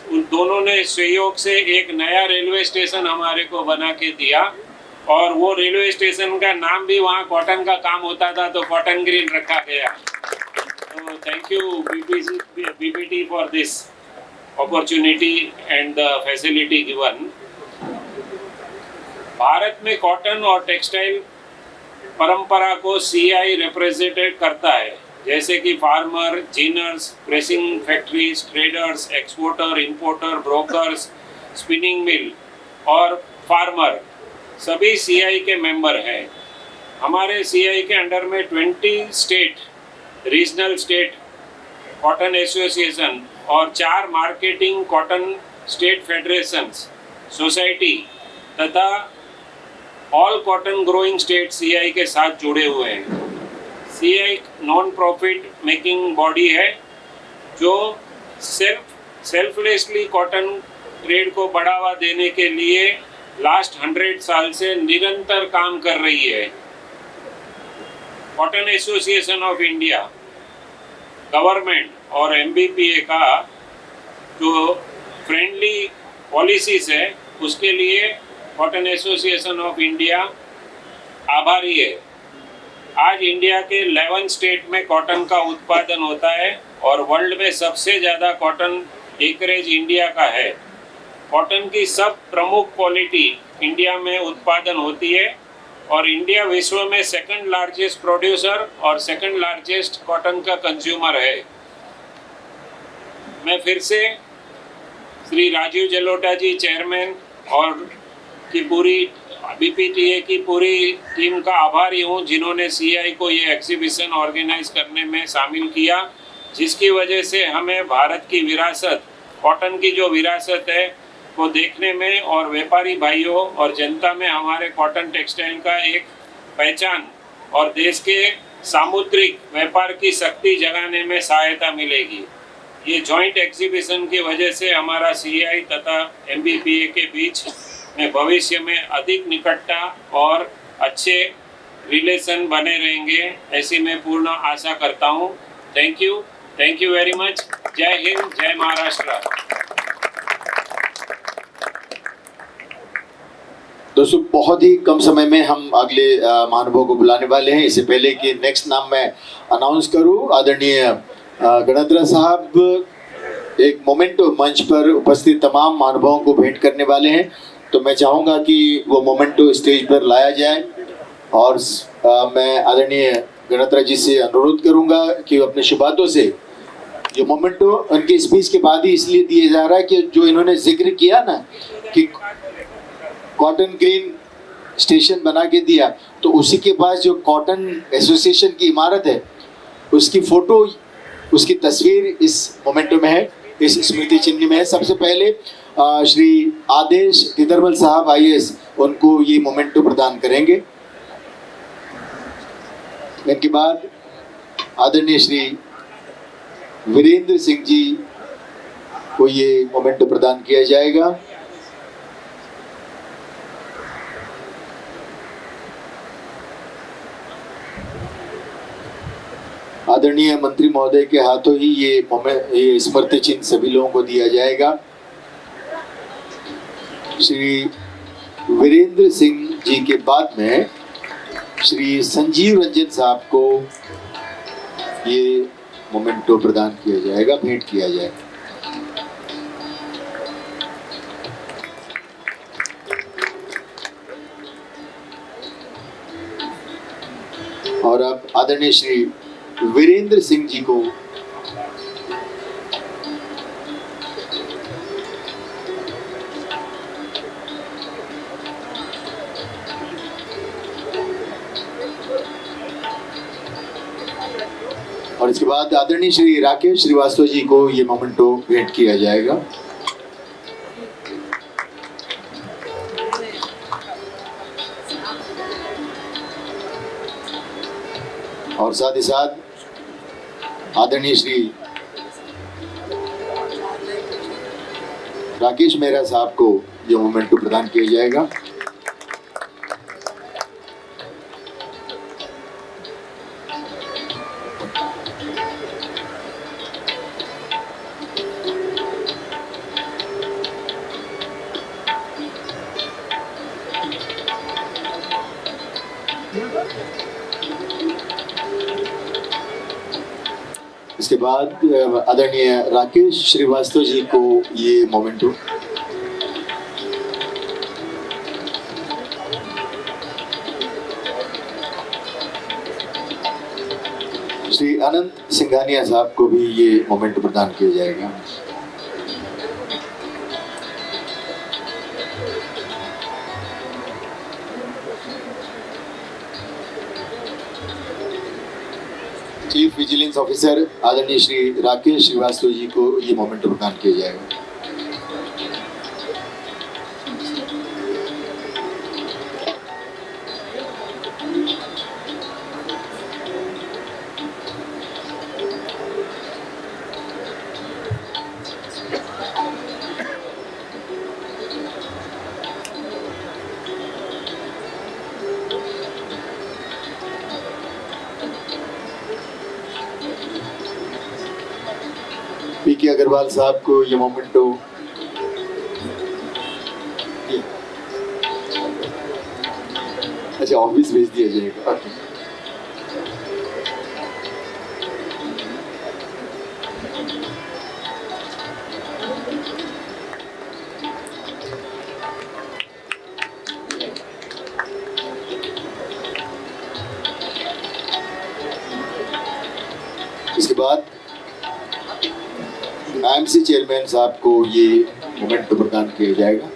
S5: उन दोनों ने सहयोग से एक नया रेलवे स्टेशन हमारे को बना के दिया और वो रेलवे स्टेशन का नाम भी वहाँ कॉटन का काम होता था तो कॉटन ग्रीन रखा गया। तो thank you BPT for this opportunity and the facility given. Bharat में कॉटन और टेक्सटाइल परंपरा को सीआई रिप्रेजेंटेट करता है, जैसे कि farmer, ginners, pressing factories, traders, exporter, importer, brokers, spinning mill और फार्मर सभी सीआई के मेंबर हैं। हमारे सीआई के अंडर में 20 state, regional state cotton association और 4 marketing cotton state federations, society तथा all cotton growing state CI के साथ जुड़े हुए हैं। CI non profit making body है जो सेल्फलेसली कॉटन ट्रेड को बढ़ावा देने के लिए लास्ट 100 साल से निरंतर काम कर रही है। Cotton association of India government और एमबीपीए का जो फ्रेंडली पॉलिसीज है उसके लिए कॉटन एसोसिएशन ऑफ इंडिया आभारी है। आज इंडिया के 11 स्टेट में कॉटन का उत्पादन होता है और वर्ल्ड में सबसे ज़्यादा कॉटन एकरेज इंडिया का है। कॉटन की सब प्रमुख क्वालिटी इंडिया में उत्पादन होती है और इंडिया विश्व में सेकंड लार्जेस्ट प्रोड्यूसर और सेकंड लार्जेस्ट कॉटन का कंज्यूमर है। मैं फिर से श्री राजीव जलोटा जी चेयरमैन और की पूरी बीपीटीए की पूरी टीम का आभारी हूँ जिन्होंने सीआई को ये एग्जीबिशन ऑर्गेनाइज करने में शामिल किया, जिसकी वजह से हमें भारत की विरासत, कॉटन की जो विरासत है वो देखने में और व्यापारी भाइयों और जनता में हमारे कॉटन टेक्सटाइल का एक पहचान और देश के सामुद्रिक व्यापार की शक्ति जगाने में सहायता मिलेगी। ये जॉइंट एग्जीबिशन की वजह से हमारा सीआई तथा एमबीपीए के बीच में भविष्य में अधिक निकटता और अच्छे रिलेशन बने रहेंगे, ऐसी मैं पूर्ण आशा करता हूँ। Thank you very much. जय हिंद, जय महाराष्ट्र।
S1: दोस्तों, बहुत ही कम समय में हम अगले महानुभाव को बुलाने वाले हैं। इससे पहले कि नेक्स्ट नाम मैं अनाउंस करूं, आदरणीय गणतंत्र साहब एक मोमेंटो मंच पर उपस्थित तमाम महानुभावों को भेंट करने वाले हैं। तो मैं चाहूँगा कि वो मोमेंटो स्टेज पर लाया जाए और मैं आदरणीय गणतंत्र जी से अनुरोध करूँगा कि वो अपने शुभातों से जो मोमेंटो उनकी स्पीच के बाद ही इसलिए दिए जा रहा है कि जो इन्होंने जिक्र किया ना कि कॉटन ग्रीन स्टेशन बना के दिया, तो उसी के पास जो कॉटन एसोसिएशन की इमारत है उसकी फोटो, उसकी तस्वीर इस मोमेंटो में है, इस स्मृति चिन्ह में है। सबसे पहले श्री आदेश तितरमल साहब आईएएस उनको ये मोमेंटो प्रदान करेंगे। इनके बाद आदरणीय श्री वीरेंद्र सिंह जी को ये मोमेंटो प्रदान किया जाएगा। आदरणीय मंत्री महोदय के हाथों ही ये स्मृति चिन्ह सभी लोगों को दिया जाएगा। श्री वीरेंद्र सिंह जी के बाद में श्री संजीव रंजन साहब को ये मोमेंटो प्रदान किया जाएगा, भेंट किया जाएगा। और अब आदरणीय श्री वीरेंद्र सिंह जी को और इसके बाद आदरणीय श्री राकेश श्रीवास्तव जी को ये मोमेंटो भेंट किया जाएगा। और साथ ही साथ आदरणीय श्री राकेश मेहरा साहब को ये मोमेंटो प्रदान किया जाएगा। इसके बाद आदरणीय राकेश श्रीवास्तव जी को ये मोमेंटो श्री अनंत सिंघानिया साहब को भी ये मोमेंटो प्रदान किया जाएगा। चीफ विजिलेंस ऑफिसर आदरणीय श्री राकेश श्रीवास्तव जी को ये मोमेंटो प्रदान किया जाएगा। पीके अग्रवाल साहब को ये मोमेंटो अच्छा ऑफिस भेज दिया जाएगा। इसके बाद आईएमसी चेयरमैन साहब को ये मोमेंटो प्रदान किया जाएगा।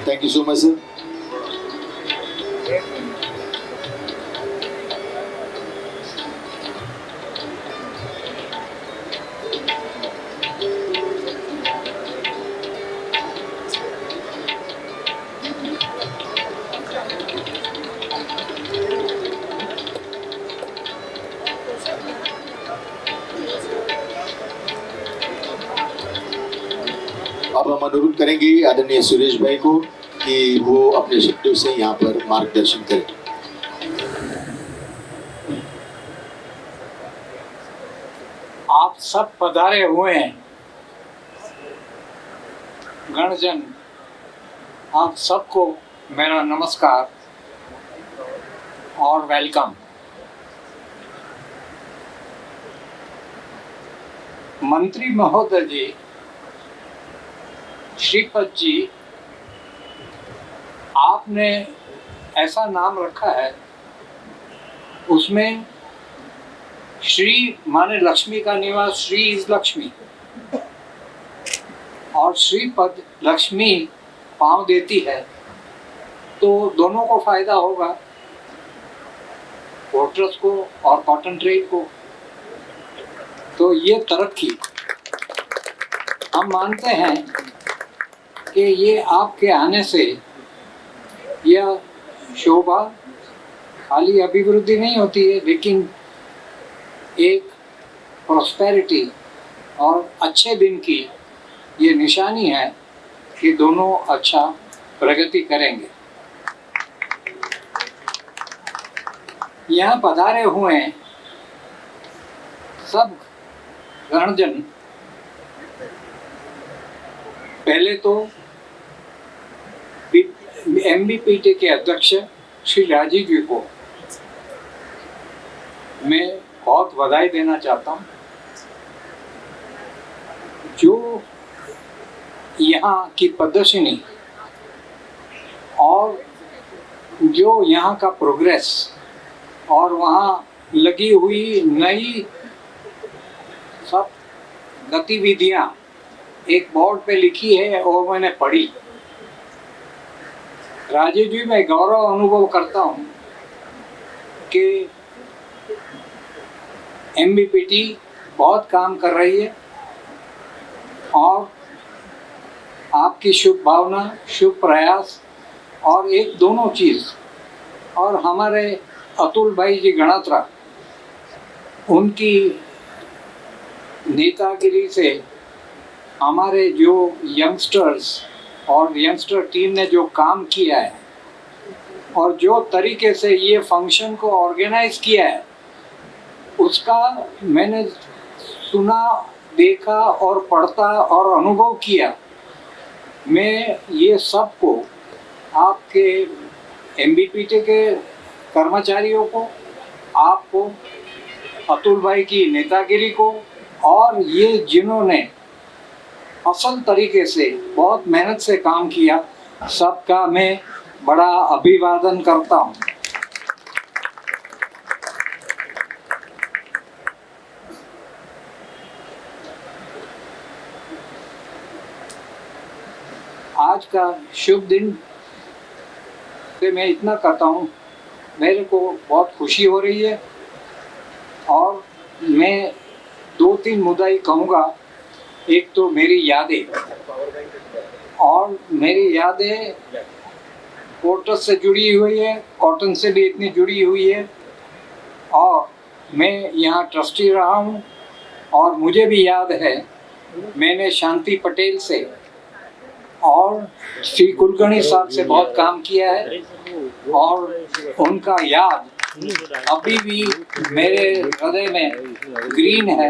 S1: Thank you so much sir. अब हम अनुरोध करेंगे आदरणीय सुरेश भाई को कि वो अपने शब्दों से यहाँ पर मार्गदर्शन करें।
S6: आप सब पधारे हुए हैं गणजन, आप सबको मेरा नमस्कार और वेलकम। मंत्री महोदय जी, श्रीपद जी, आपने ऐसा नाम रखा है, उसमें श्री माने लक्ष्मी का निवास, श्री इज लक्ष्मी, और श्रीपद लक्ष्मी पांव देती है, तो दोनों को फायदा होगा, पोर्टर्स को और कॉटन ट्रेड को। तो ये तरक्की हम मानते हैं कि ये आपके आने से यह शोभा खाली अभिवृद्धि नहीं होती है, लेकिन एक प्रॉस्पेरिटी और अच्छे दिन की ये निशानी है कि दोनों अच्छा प्रगति करेंगे। यहाँ पधारे हुए सब गणजन, पहले तो MBPT के अध्यक्ष श्री राजीव जी को मैं बहुत बधाई देना चाहता हूँ, जो यहाँ की प्रदर्शनी और जो यहाँ का प्रोग्रेस और वहाँ लगी हुई नई सब गतिविधियाँ एक बोर्ड पे लिखी है और मैंने पढ़ी। राजीव जी, मैं गौरव अनुभव करता हूँ कि एमबीपीटी बहुत काम कर रही है और आपकी शुभ भावना, शुभ प्रयास और एक दोनों चीज़, और हमारे अतुल भाई जी गणात्रा, उनकी नेतागिरी से हमारे जो यंगस्टर्स और यंगस्टर टीम ने जो काम किया है और जो तरीके से ये फंक्शन को ऑर्गेनाइज किया है, उसका मैंने सुना, देखा और पढ़ता और अनुभव किया। मैं ये सबको, आपके एमबीपीटी के कर्मचारियों को, आपको, अतुल भाई की नेतागिरी को, और ये जिन्होंने असल तरीके से बहुत मेहनत से काम किया, सबका मैं बड़ा अभिवादन करता हूँ। आज का शुभ दिन से मैं इतना कहता हूँ, मेरे को बहुत खुशी हो रही है और मैं 2-3 मुद्दा ही कहूँगा। एक तो मेरी यादें, और मेरी यादें पोर्टस से जुड़ी हुई है, कॉटन से भी इतनी जुड़ी हुई है, और मैं यहाँ ट्रस्टी रहा हूँ और मुझे भी याद है मैंने शांति पटेल से और श्री कुलकर्णी साहब से बहुत काम किया है और उनका याद अभी भी मेरे हृदय में ग्रीन है।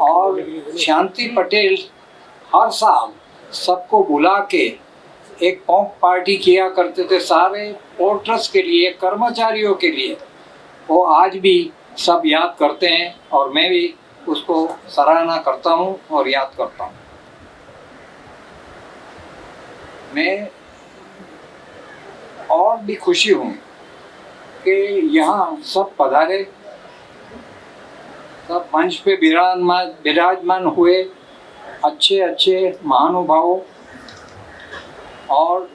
S6: और शांति पटेल हर साल सबको बुला के एक पॉप पार्टी किया करते थे सारे पोर्टर्स के लिए, कर्मचारियों के लिए। वो आज भी सब याद करते हैं और मैं भी उसको सराहना करता हूँ और याद करता हूँ। मैं और भी खुशी हूँ कि यहाँ सब पधारे, सब मंच पे विराजमान हुए अच्छे अच्छे महानुभावों, और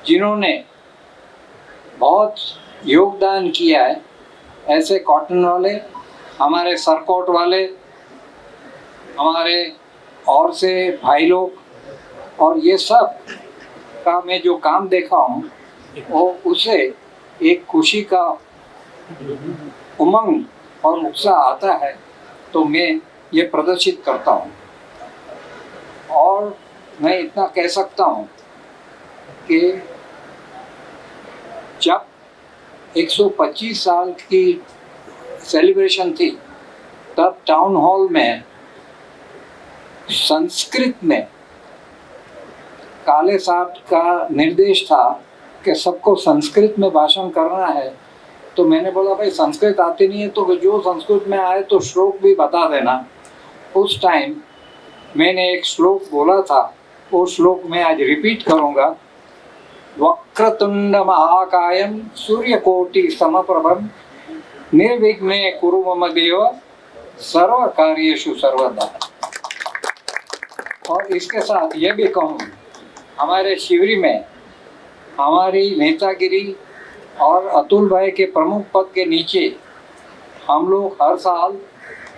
S6: जिन्होंने बहुत योगदान किया है, ऐसे कॉटन वाले, हमारे सरकोट वाले, हमारे और से भाई लोग, और ये सब का मैं जो काम देखा हूँ वो उसे एक खुशी का उमंग और उत्साह आता है, तो मैं ये प्रदर्शित करता हूँ। और मैं इतना कह सकता हूँ कि जब 125 साल की सेलिब्रेशन थी, तब टाउन हॉल में संस्कृत में काले साहब का निर्देश था कि सबको संस्कृत में भाषण करना है। तो मैंने बोला भाई संस्कृत आती नहीं है तो जो संस्कृत में आए तो श्लोक भी बता देना। उस टाइम मैंने एक श्लोक बोला था, वो श्लोक मैं आज रिपीट करूँगा। वक्रतुंड महाकायम सूर्यकोटि समप्रभम निर्विघ्ने कुरु मम देव सर्व कार्येषु सर्वदा। और इसके साथ ये भी कहूँ, हमारे शिवरी में हमारी नेतागिरी और अतुल भाई के प्रमुख पद के नीचे हम लोग हर साल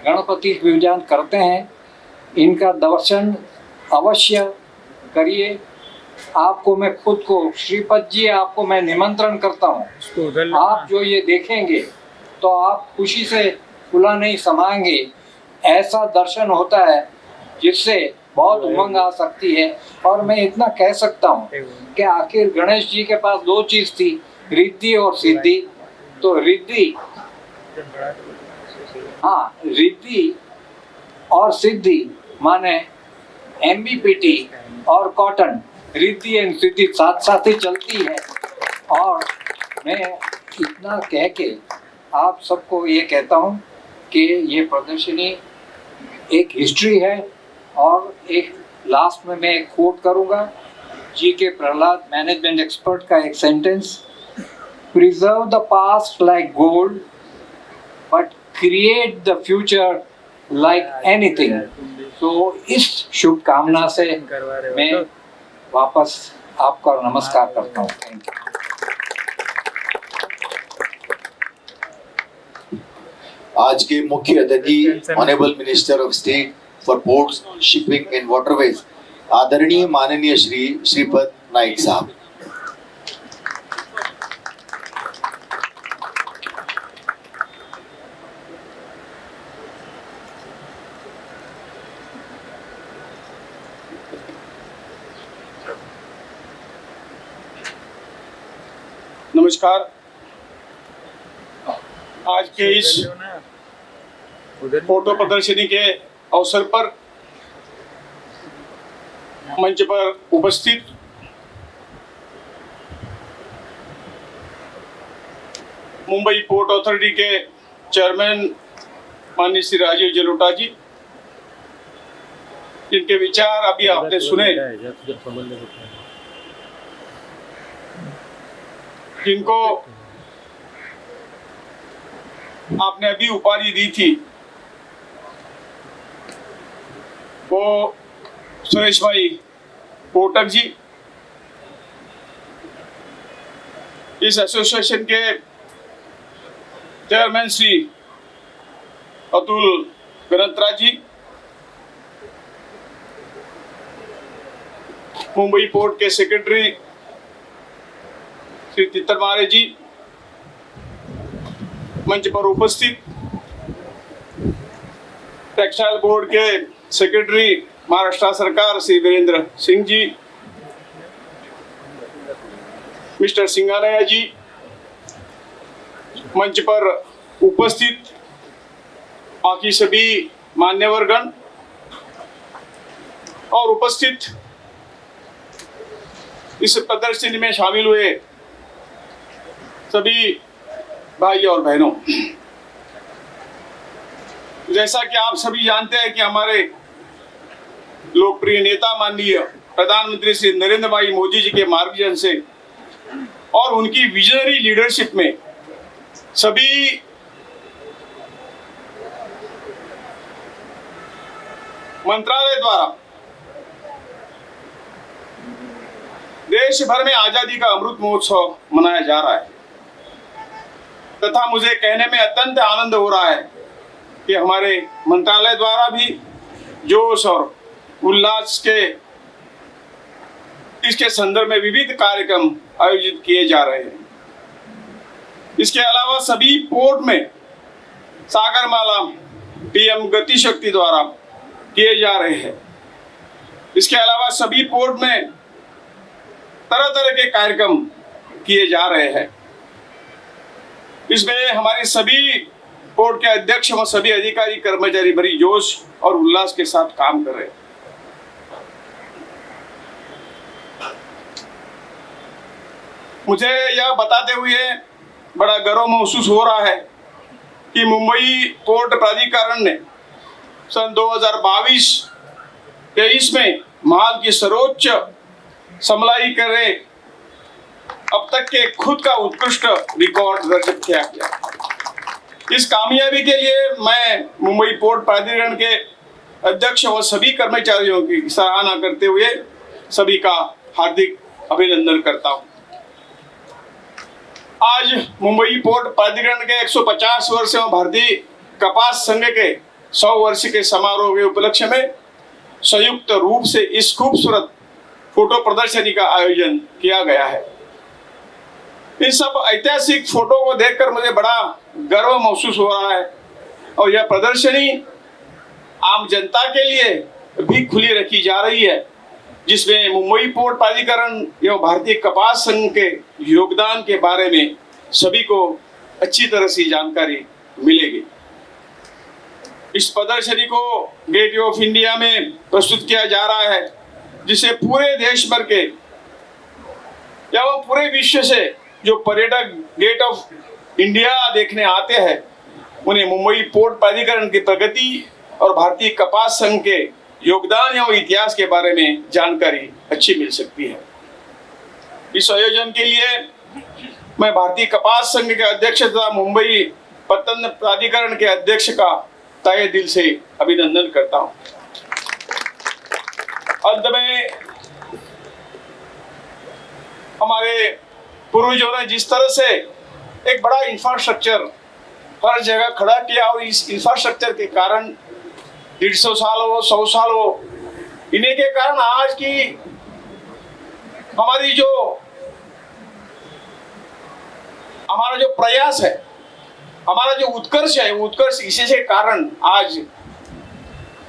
S6: गणपति विसर्जन करते हैं। इनका दर्शन अवश्य करिए। आपको मैं खुद को, श्रीपद जी, आपको मैं निमंत्रण करता हूँ। आप जो ये देखेंगे तो आप खुशी से फुला नहीं समाएंगे। ऐसा दर्शन होता है जिससे बहुत उमंग आ सकती है। और मैं इतना कह सकता हूँ कि आखिर गणेश जी के पास 2 चीज़ थी, रिद्धि और सिद्धि। तो रिद्धि, हाँ, रिद्धि और सिद्धि माने एमबीपीटी और कॉटन, रिद्धि एंड सिद्धि साथ साथ ही चलती है। और मैं इतना कह के आप सबको ये कहता हूँ कि ये प्रदर्शनी एक हिस्ट्री है। और एक लास्ट में मैं एक कोट करूँगा, जी के प्रहलाद, मैनेजमेंट एक्सपर्ट का एक sentence, preserve the past like gold, but create the future like anything. तो इस शुभकामना से मैं वापस आपका नमस्कार करता हूँ। Thank you.
S1: आज के मुख्य अतिथि honourable minister of state for ports, shipping and waterways आदरणीय माननीय श्री श्रीपद नाइक साहब।
S3: नमस्कार। आज के इस फोटो प्रदर्शनी के अवसर पर मंच पर उपस्थित मुंबई पोर्ट अथॉरिटी के चेयरमैन माननीय श्री राजीव जलोटा जी, जिनके विचार अभी आपने सुने, जिनको आपने अभी उपाधि दी थी, वो सुरेश भाई कोटक जी, इस एसोसिएशन के चेयरमैन श्री अतुल गणत्रा जी, मुंबई पोर्ट के सेक्रेटरी श्री तित्तरमारे जी, मंच पर उपस्थित टेक्सटाइल बोर्ड के सेक्रेटरी महाराष्ट्र सरकार श्री वीरेंद्र सिंह जी, मिस्टर सिंगानया जी, मंच पर उपस्थित बाकी सभी मान्यवरगण और उपस्थित इस प्रदर्शनी में शामिल हुए सभी भाई और बहनों, जैसा कि आप सभी जानते हैं कि हमारे लोकप्रिय नेता माननीय प्रधानमंत्री श्री नरेंद्र भाई मोदी जी के मार्गदर्शन से और उनकी विजनरी लीडरशिप में सभी मंत्रालय द्वारा देश भर में आजादी का अमृत महोत्सव मनाया जा रहा है, तथा मुझे कहने में अत्यंत आनंद हो रहा है कि हमारे मंत्रालय द्वारा भी जोश और उल्लास के इसके संदर्भ में विविध कार्यक्रम आयोजित किए जा रहे हैं। इसके अलावा सभी पोर्ट में सागरमाला पीएम गति शक्ति द्वारा किए जा रहे हैं। इसके अलावा सभी पोर्ट में तरह तरह के कार्यक्रम किए जा रहे हैं। इसमें हमारे सभी पोर्ट के अध्यक्ष व सभी अधिकारी कर्मचारी बड़ी जोश और उल्लास के साथ काम कर रहे हैं। मुझे यह बताते हुए बड़ा गर्व महसूस हो रहा है कि मुंबई पोर्ट प्राधिकरण ने सन 2022-23 में माल की सर्वोच्च समलाई करे अब तक के खुद का उत्कृष्ट रिकॉर्ड दर्ज किया गया। इस कामयाबी के लिए मैं मुंबई पोर्ट प्राधिकरण के अध्यक्ष व सभी कर्मचारियों की सराहना करते हुए सभी का हार्दिक अभिनंदन करता हूं। आज मुंबई पोर्ट प्राधिकरण के 150 वर्ष एवं भारतीय कपास संघ के 100 वर्ष के समारोह के उपलक्ष्य में संयुक्त रूप से इस खूबसूरत फोटो प्रदर्शनी का आयोजन किया गया है। इन सब ऐतिहासिक फोटो को देखकर मुझे बड़ा गर्व महसूस हो रहा है और यह प्रदर्शनी आम जनता के लिए भी खुली रखी जा रही है, जिसमें मुंबई पोर्ट प्राधिकरण एवं भारतीय कपास संघ के योगदान के बारे में सभी को अच्छी तरह से जानकारी मिलेगी। इस प्रदर्शनी को गेटवे ऑफ इंडिया में प्रस्तुत किया जा रहा है, जिसे पूरे देश भर के एवं पूरे विश्व से जो पर्यटक गेट ऑफ इंडिया देखने आते हैं, उन्हें मुंबई पोर्ट प्राधिकरण की प्रगति और भारतीय कपास संघ के योगदान एवं इतिहास के बारे में जानकारी अच्छी मिल सकती है। इस आयोजन के लिए
S7: मैं भारतीय कपास संघ के अध्यक्ष तथा मुंबई पत्तन प्राधिकरण के अध्यक्ष का तहे दिल से अभिनंदन करता हूं। अंत में हमारे पूर्वजों ने जिस तरह से एक बड़ा इंफ्रास्ट्रक्चर हर जगह खड़ा किया और इस इंफ्रास्ट्रक्चर के कारण 150 साल हो 100 साल हो, इन्हीं के कारण आज की हमारा जो प्रयास है, हमारा जो उत्कर्ष है, उत्कर्ष इसी से कारण आज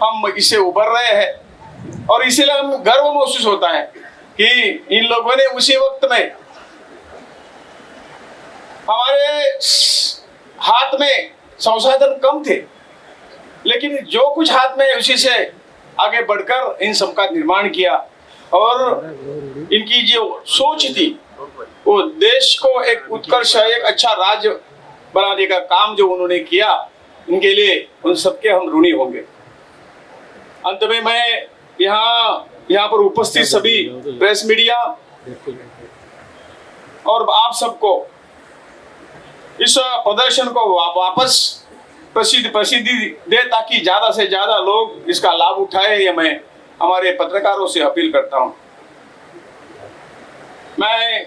S7: हम इससे उभर रहे हैं और इसीलिए हम गर्व महसूस होता है कि इन लोगों ने उसी वक्त में हमारे हाथ में संसाधन कम थे, लेकिन जो कुछ हाथ में उसी से आगे बढ़कर इन सबका निर्माण किया और इनकी जो सोच थी वो देश को एक उत्कर्ष, एक अच्छा राज्य बनाने का काम जो उन्होंने किया, इनके लिए उन सबके हम ऋणी होंगे। अंत में मैं यहाँ पर उपस्थित सभी प्रेस मीडिया और आप सबको इस प्रदर्शन को वापस प्रसिद्धि दे ताकि ज्यादा से ज्यादा लोग इसका लाभ उठाए, ये मैं हमारे पत्रकारों से अपील करता हूं। मैं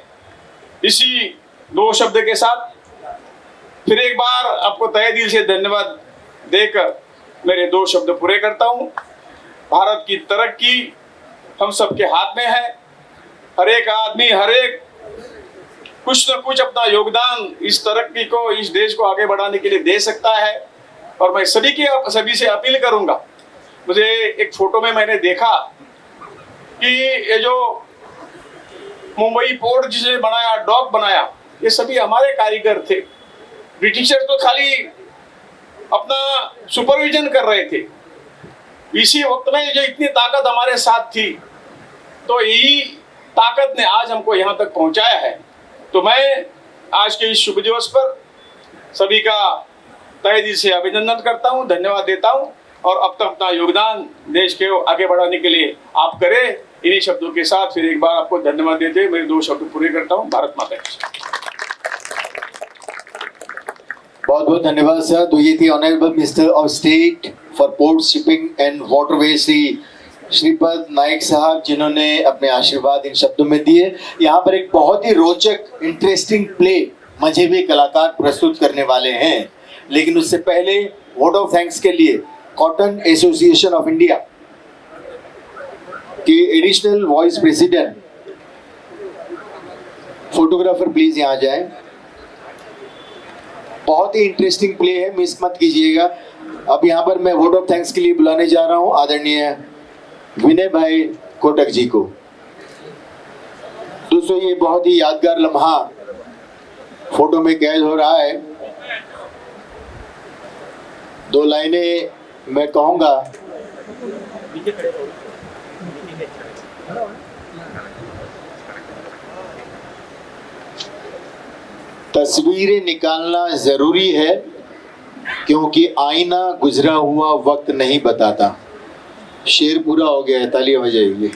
S7: इसी 2 शब्द के साथ फिर एक बार आपको तहे दिल से धन्यवाद देकर मेरे 2 शब्द पूरे करता हूं। भारत की तरक्की हम सबके हाथ में है। हर एक आदमी, हर एक कुछ न कुछ अपना योगदान इस तरक्की को, इस देश को आगे बढ़ाने के लिए दे सकता है और मैं सभी से अपील करूंगा। मुझे एक फोटो में मैंने देखा कि ये जो मुंबई पोर्ट जिसने बनाया, डॉक बनाया, ये सभी हमारे कारीगर थे। ब्रिटिशर्स तो खाली अपना सुपरविजन कर रहे थे। इसी वक्त में जो इतनी ताकत हमारे साथ थी, तो यही ताकत ने आज हमको यहाँ तक पहुँचाया है। तो मैं आज के इस शुभ दिवस पर सभी का तहे दिल से अभिनंदन करता हूँ, धन्यवाद देता हूँ और अब तक अपना योगदान देश के आगे बढ़ाने के लिए आप करें। इन्हीं शब्दों के साथ फिर एक बार आपको धन्यवाद देते मेरे 2 शब्द पूरे करता हूँ। भारत माता की जय।
S1: बहुत बहुत धन्यवाद सर। तो ये थी honourable minister of state for port, shipping and waterway Shri Shripad Naik साहब, जिन्होंने अपने आशीर्वाद इन शब्दों में दिए। यहाँ पर एक बहुत ही रोचक, इंटरेस्टिंग प्ले मजहबी कलाकार प्रस्तुत करने वाले हैं, लेकिन उससे पहले वोट ऑफ थैंक्स के लिए कॉटन एसोसिएशन ऑफ इंडिया के additional vice president photographer please यहाँ जाएं। बहुत ही इंटरेस्टिंग प्ले है, मिस मत कीजिएगा। अब यहाँ पर मैं वोट ऑफ थैंक्स के लिए बुलाने जा रहा हूँ आदरणीय विनय भाई कोटक जी को। दोस्तों, ये बहुत ही यादगार लम्हा फोटो में कैद हो रहा है। 2 लाइनें मैं कहूंगा। तस्वीरें निकालना जरूरी है क्योंकि आईना गुजरा हुआ वक्त नहीं बताता। शेर पूरा हो गया है, तालियां बजाइए।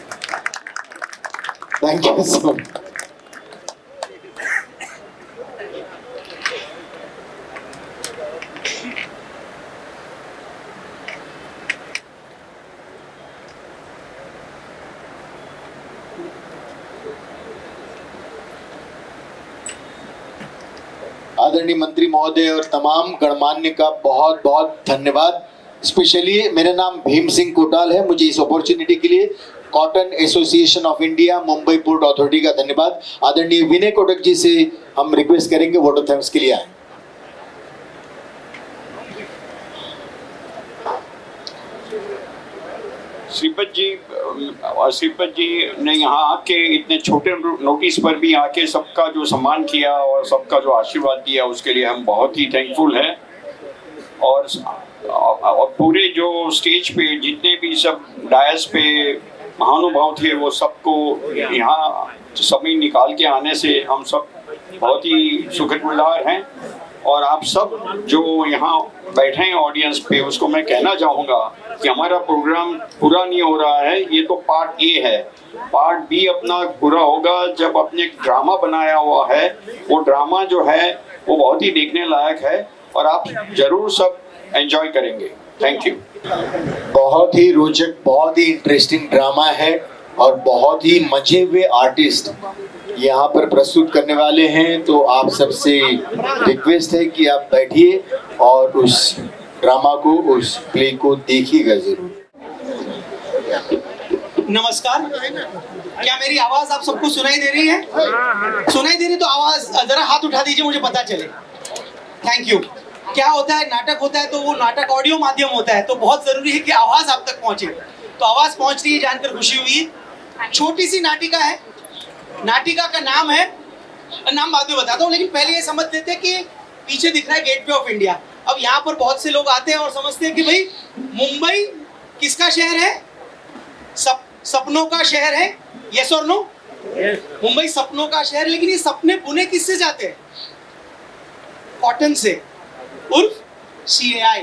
S1: Thank you so much. आदरणीय मंत्री महोदय और तमाम गणमान्य का बहुत बहुत धन्यवाद। स्पेशली मेरा नाम भीम सिंह कोटाल है। मुझे इस अपॉर्चुनिटी के लिए cotton association of India, Mumbai port authority का धन्यवाद। आदरणीय विनय कोटक जी से हम रिक्वेस्ट करेंगे वोट ऑफ थैंक्स के लिए आए।
S8: श्रीपद जी ने यहाँ आके इतने छोटे नोटिस पर भी आके सबका जो सम्मान किया और सबका जो आशीर्वाद दिया, उसके लिए हम बहुत ही थैंकफुल हैं। और पूरे जो स्टेज पे जितने भी सब डायस पे महानुभाव थे, वो सबको यहाँ समय निकाल के आने से हम सब बहुत ही शुक्रगुजार हैं। और आप सब जो यहाँ बैठे हैं ऑडियंस पे, उसको मैं कहना चाहूँगा कि हमारा प्रोग्राम पूरा नहीं हो रहा है, ये तो पार्ट ए है। पार्ट बी अपना पूरा होगा जब अपने ड्रामा बनाया हुआ है, वो ड्रामा जो है वो बहुत ही देखने लायक है और आप जरूर सब एंजॉय करेंगे। Thank you.
S1: बहुत ही रोचक, बहुत ही इंटरेस्टिंग ड्रामा है और बहुत ही मजे हुए आर्टिस्ट यहाँ पर प्रस्तुत करने वाले हैं। तो आप सबसे रिक्वेस्ट है कि आप बैठिए और उस ड्रामा को, उस प्ले को देखिएगा जरूर।
S9: नमस्कार, क्या मेरी आवाज आप सबको सुनाई दे रही है? सुनाई दे रही तो आवाज जरा हाथ उठा दीजिए, मुझे पता चले। Thank you. क्या होता है, नाटक होता है तो वो नाटक ऑडियो माध्यम होता है, तो बहुत जरूरी है कि आवाज आप तक पहुंचे। तो आवाज पहुंच रही है, जानकर खुशी हुई। छोटी सी नाटिका है, नाटिका का नाम है, नाम बाद में बताता हूँ, लेकिन पहले ये समझ लेते हैं कि पीछे दिख रहा है गेटवे ऑफ इंडिया। अब यहाँ पर बहुत से लोग आते हैं और समझते हैं कि भाई मुंबई किसका शहर है? सपनों का शहर है। यस और नो? मुंबई सपनों का शहर, लेकिन ये सपने बुने किससे जाते हैं? कॉटन से, उर्फ CAI,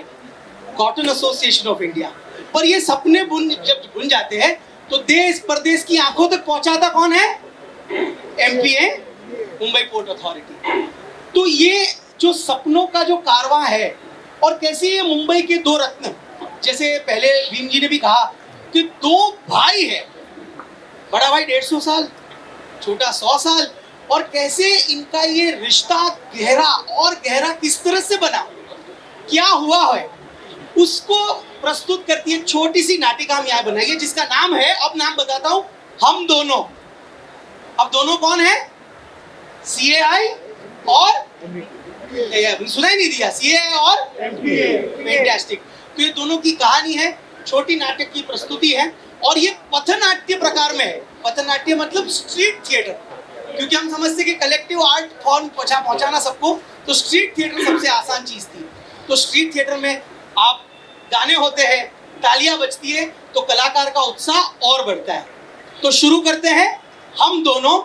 S9: cotton association of India. पर ये सपने जब बुन जाते हैं तो देश प्रदेश की आंखों तक पहुंचाता कौन है? MPA, Mumbai port authority. तो ये जो सपनों का जो कारवां है, और कैसे ये मुंबई के दो रत्न, जैसे पहले भीम जी ने भी कहा कि दो भाई है, बड़ा भाई 150 साल, छोटा 100 साल, और कैसे इनका ये रिश्ता गहरा और गहरा किस तरह से बना, क्या हुआ है, उसको प्रस्तुत करती है छोटी सी नाटिका हम यहाँ बनाई है, जिसका नाम है, अब नाम बताता हूं, हम दोनों। अब दोनों कौन है? CAI और सुनाई नहीं दिया, CAI और फैंटास्टिक। तो ये दोनों की कहानी है, छोटी नाटक की प्रस्तुति है, और ये पथनाट्य प्रकार में है। पथनाट्य मतलब स्ट्रीट थिएटर, क्योंकि हम समझते कि कलेक्टिव आर्ट फॉर्म पहुंचाना सबको, तो स्ट्रीट थिएटर सबसे आसान चीज थी। तो स्ट्रीट थिएटर में आप गाने होते हैं, तालियां बजती है, तो कलाकार का उत्साह और बढ़ता है। तो शुरू करते हैं हम दोनों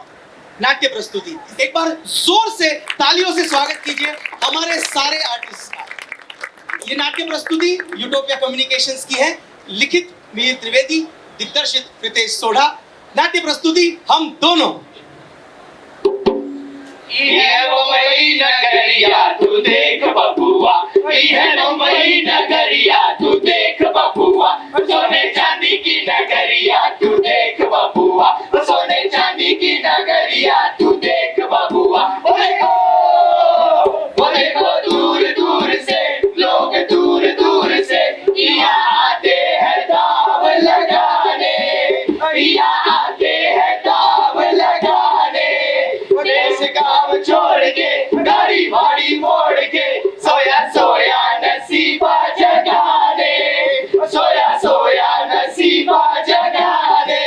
S9: नाट्य प्रस्तुति। एक बार जोर से तालियों से स्वागत कीजिए हमारे सारे आर्टिस्ट का। ये नाट्य प्रस्तुति यूटोपिया कम्युनिकेशंस की है, लिखित मिहिर त्रिवेदी, दिग्दर्शित प्रीतेश सोढ़ा। नाट्य प्रस्तुति हम दोनों।
S10: ये मुंबई नगरिया तू देख बबुआ, ये मुंबई नगरिया तू देख बबुआ, सोने चांदी की नगरिया तू देख बबुआ, सोने चांदी की नगरिया तू देख बबुआ। वो देखो दूर दूर से लोग, दूर दूर से यहाँ आते हैं दाव लगाने, यहाँ आते हैं दाव लगाने। देश गाँव छोड़ के, गाड़ी भाड़ी मोड़ के, सोया सोया नसीबा जगाने, सोया सोया नसीबा जगाने।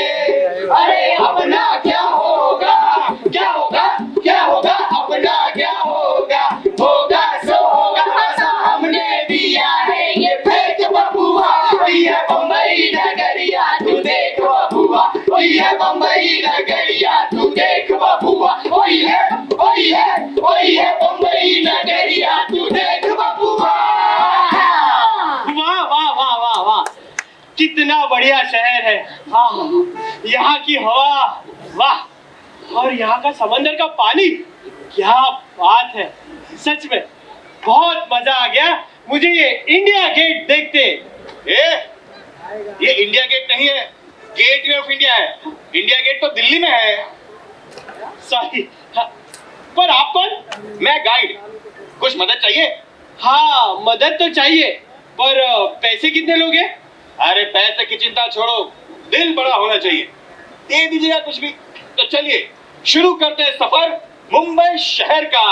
S10: अरे अपना क्या होगा, क्या होगा, क्या होगा, अपना क्या होगा, होगा सो होगा, ऐसा हमने दिया है ये फेंक बबुआ। ये मुंबई नगरिया तू देख बबुआ, ये मुंबई नगरिया तू देख बबुआ, वही है मुंबई नगरिया तू देख बबुआ।
S9: वाह वाह वाह वाह वाह, कितना बढ़िया शहर है। हाँ, यहाँ की हवा, वाह, और यहाँ का समंदर का पानी, क्या बात है। सच में बहुत मजा आ गया मुझे ये इंडिया गेट देखते।
S7: ये इंडिया गेट नहीं है, गेटवे ऑफ इंडिया है। इंडिया गेट तो दिल्ली में है।
S9: सॉरी, पर आप कौन?
S7: मैं गाइड। कुछ मदद चाहिए?
S9: हाँ, मदद तो चाहिए, पर पैसे कितने लोगे?
S7: अरे पैसे की चिंता छोड़ो, दिल बड़ा होना चाहिए, दे दीजिएगा कुछ भी। तो चलिए शुरू करते हैं सफर मुंबई शहर का।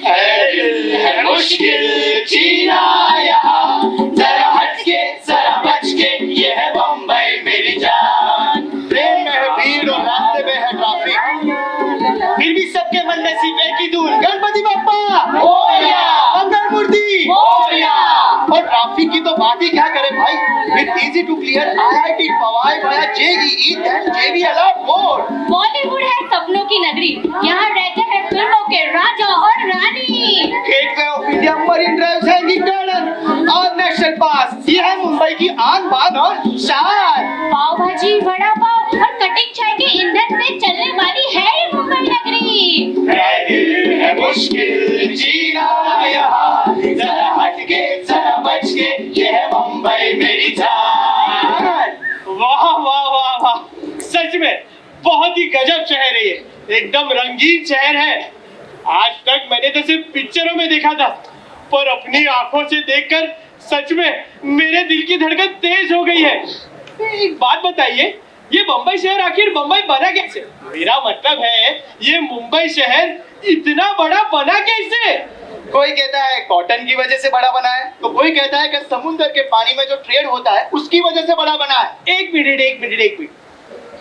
S10: है मुश्किल जीना यहाँ, जरा हटके जरा बचके, ये है मुंबई मेरी जान।
S7: ट्रेन में है भीड़ और रास्ते में है ट्रैफिक,
S9: फिर भी सबके मन में सिर्फ एक ही धुन, गणपति बप्पा
S10: मोरया,
S9: मंगल मूर्ति
S10: मोरया।
S7: और ट्रैफिक की तो बात ही क्या करें भाई। It's easy to clear IIT Powai via JEE then JVL more.
S11: Bollywood है सपनों की नगरी, यहाँ रहते हैं फिल्मों के राजा और रानी।
S7: Gateway of India, marine drive, सैनिक गार्डन और नेशनल
S9: पास। ये है मुंबई की आन बान और शान।
S11: पाव भाजी, वड़ा पाव और कटिंग चाय के ईंधन से चलने वाली है ये मुंबई नगरी।
S10: है दिल है मुश्किल जीना यहाँ, जरा हट के जरा बच के, ये है मुंबई मेरी जान।
S9: वाह वाह वाह वाह, सच में बहुत ही गजब शहर है ये, एकदम रंगीन शहर है। आज तक मैंने तो सिर्फ पिक्चरों में देखा था, पर अपनी आंखों से देखकर सच में मेरे दिल की धड़कन तेज हो गई है। एक बात बताइए, ये मुंबई शहर आखिर मुंबई बना कैसे? मेरा मतलब है ये मुंबई शहर इतना बड़ा बना कैसे? कोई कहता है कॉटन की वजह से बड़ा बना है, तो कोई कहता है कि समुद्र के पानी में जो ट्रेड होता है उसकी वजह से बड़ा बना है। एक मिनट,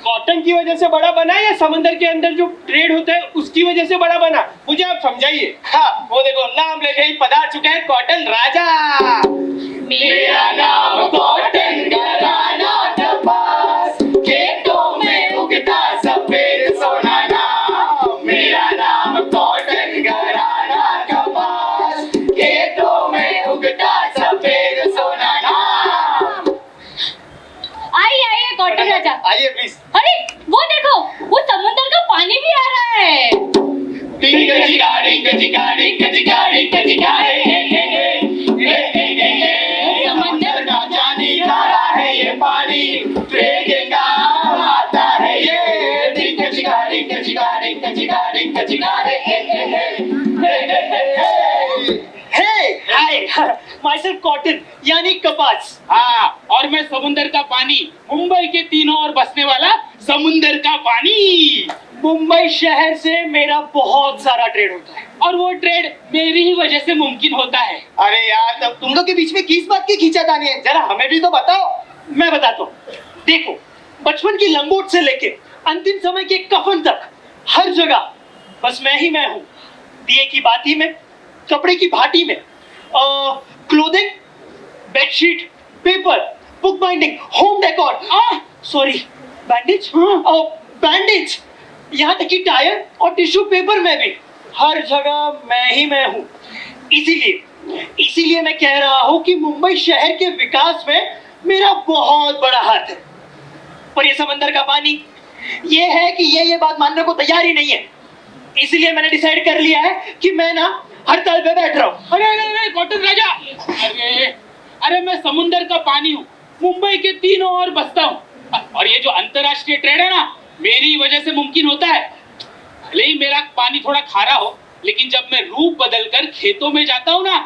S9: कॉटन की वजह से बड़ा बना या समंदर के अंदर जो ट्रेड होता है उसकी वजह से बड़ा बना? मुझे आप समझाइए। हाँ, वो देखो नाम लेते ही पधार चुके हैं कॉटन राजा।
S10: मेरा नाम कॉटन घराना कपास, खेतों में उगता सफेद सोना नाम। मेरा नाम कॉटन घराना कपास, खेतों में उगता सफेद सोना नाम।
S11: आइए कॉटन राजा,
S9: आइए प्लीज।
S11: अरे वो देखो, वो समुद्र का पानी भी आ रहा है।
S10: डिंग चिका डिंग चिका डिंग चिका डिंग चिका समंदर का जानी खारा है ये पानी, ट्रेड के काम आता है ये। डिंग चिका डिंग चिका डिंग चिका डिंग चिका
S9: माई सेल्फ कॉटन यानी कपास।
S12: हाँ, और मैं समुंदर का पानी, मुंबई के तीनों ओर बसने वाला समुंदर का पानी।
S9: मुंबई शहर से मेरा बहुत सारा ट्रेड होता है,
S12: और वो ट्रेड मेरी ही वजह से मुमकिन होता है।
S9: अरे यार, तब तुम लोग के बीच में किस बात की खींचातानी है? जरा हमें भी तो बताओ। मैं बताता हूँ। देखो, बचपन की लंगोट से लेके अंतिम समय के कफन तक हर जगह बस मैं ही मैं हूँ। दिए की बाती में, कपड़े की भाटी में, clothing, bedsheet, paper, book binding, home decor, sorry bandage, bandage, यहाँ तक कि टायर और टिश्यू पेपर में भी हर जगह मैं ही मैं हूँ। इसीलिए मैं कह रहा हूँ कि मुंबई शहर के विकास में मेरा बहुत बड़ा हाथ है। पर ये समंदर का पानी ये है कि ये बात मानने को तैयार ही नहीं है। इसीलिए मैंने डिसाइड कर लिया है कि मैं ना हड़ताल पे बैठ रहा हूँ।
S12: अरे कॉटन राजा, अरे मैं समुंदर का पानी हूँ, मुंबई के तीनों ओर बसता हूँ, और ये जो अंतरराष्ट्रीय ट्रेड है ना, मेरी वजह से मुमकिन होता है। भले ही मेरा पानी थोड़ा खारा हो, लेकिन जब मैं रूप बदलकर खेतों में जाता हूँ ना,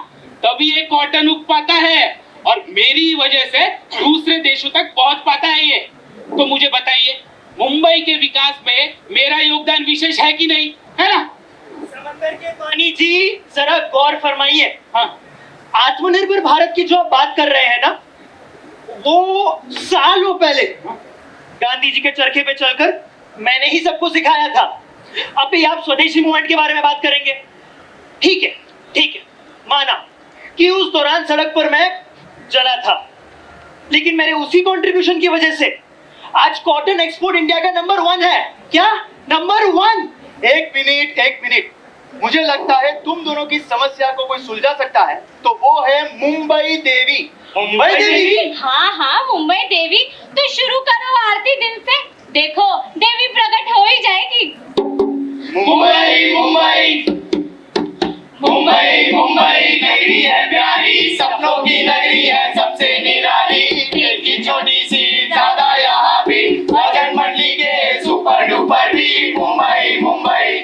S12: तभी ये कॉटन उग पाता है, और मेरी वजह से दूसरे देशों तक पहुंच पाता है ये। तो मुझे बताइए, मुंबई के विकास में मेरा योगदान विशेष है कि नहीं, है ना?
S9: समंदर के पानी जी, जरा गौर फरमाइए। हाँ, आत्मनिर्भर भारत की जो आप बात कर रहे हैं ना, वो सालों पहले गांधी जी के चरखे पे चलकर मैंने ही सबको सिखाया था। अभी आप स्वदेशी मूवमेंट के बारे में बात करेंगे। ठीक है, माना कि उस दौरान सड़क पर मैं जला था, लेकिन मेरे उसी कंट्रीब्यूशन की वजह से आज कॉटन एक्सपोर्ट इंडिया का नंबर 1 है। क्या नंबर 1? एक मिनट, मुझे लगता है तुम दोनों की समस्या को कोई सुलझा सकता है, तो वो है मुंबई देवी। मुंबई देवी?
S11: हाँ, मुंबई देवी। तो शुरू करो आरती दिन से, देखो देवी प्रकट हो ही जाएगी।
S10: मुंबई मुंबई मुंबई मुंबई नगरी है प्यारी, सपनों की नगरी है सबसे निराली। पेट की छोटी सी ज्यादा यहाँ भी, वजन मंडली के सुपर डुपर भी। मुंबई मुंबई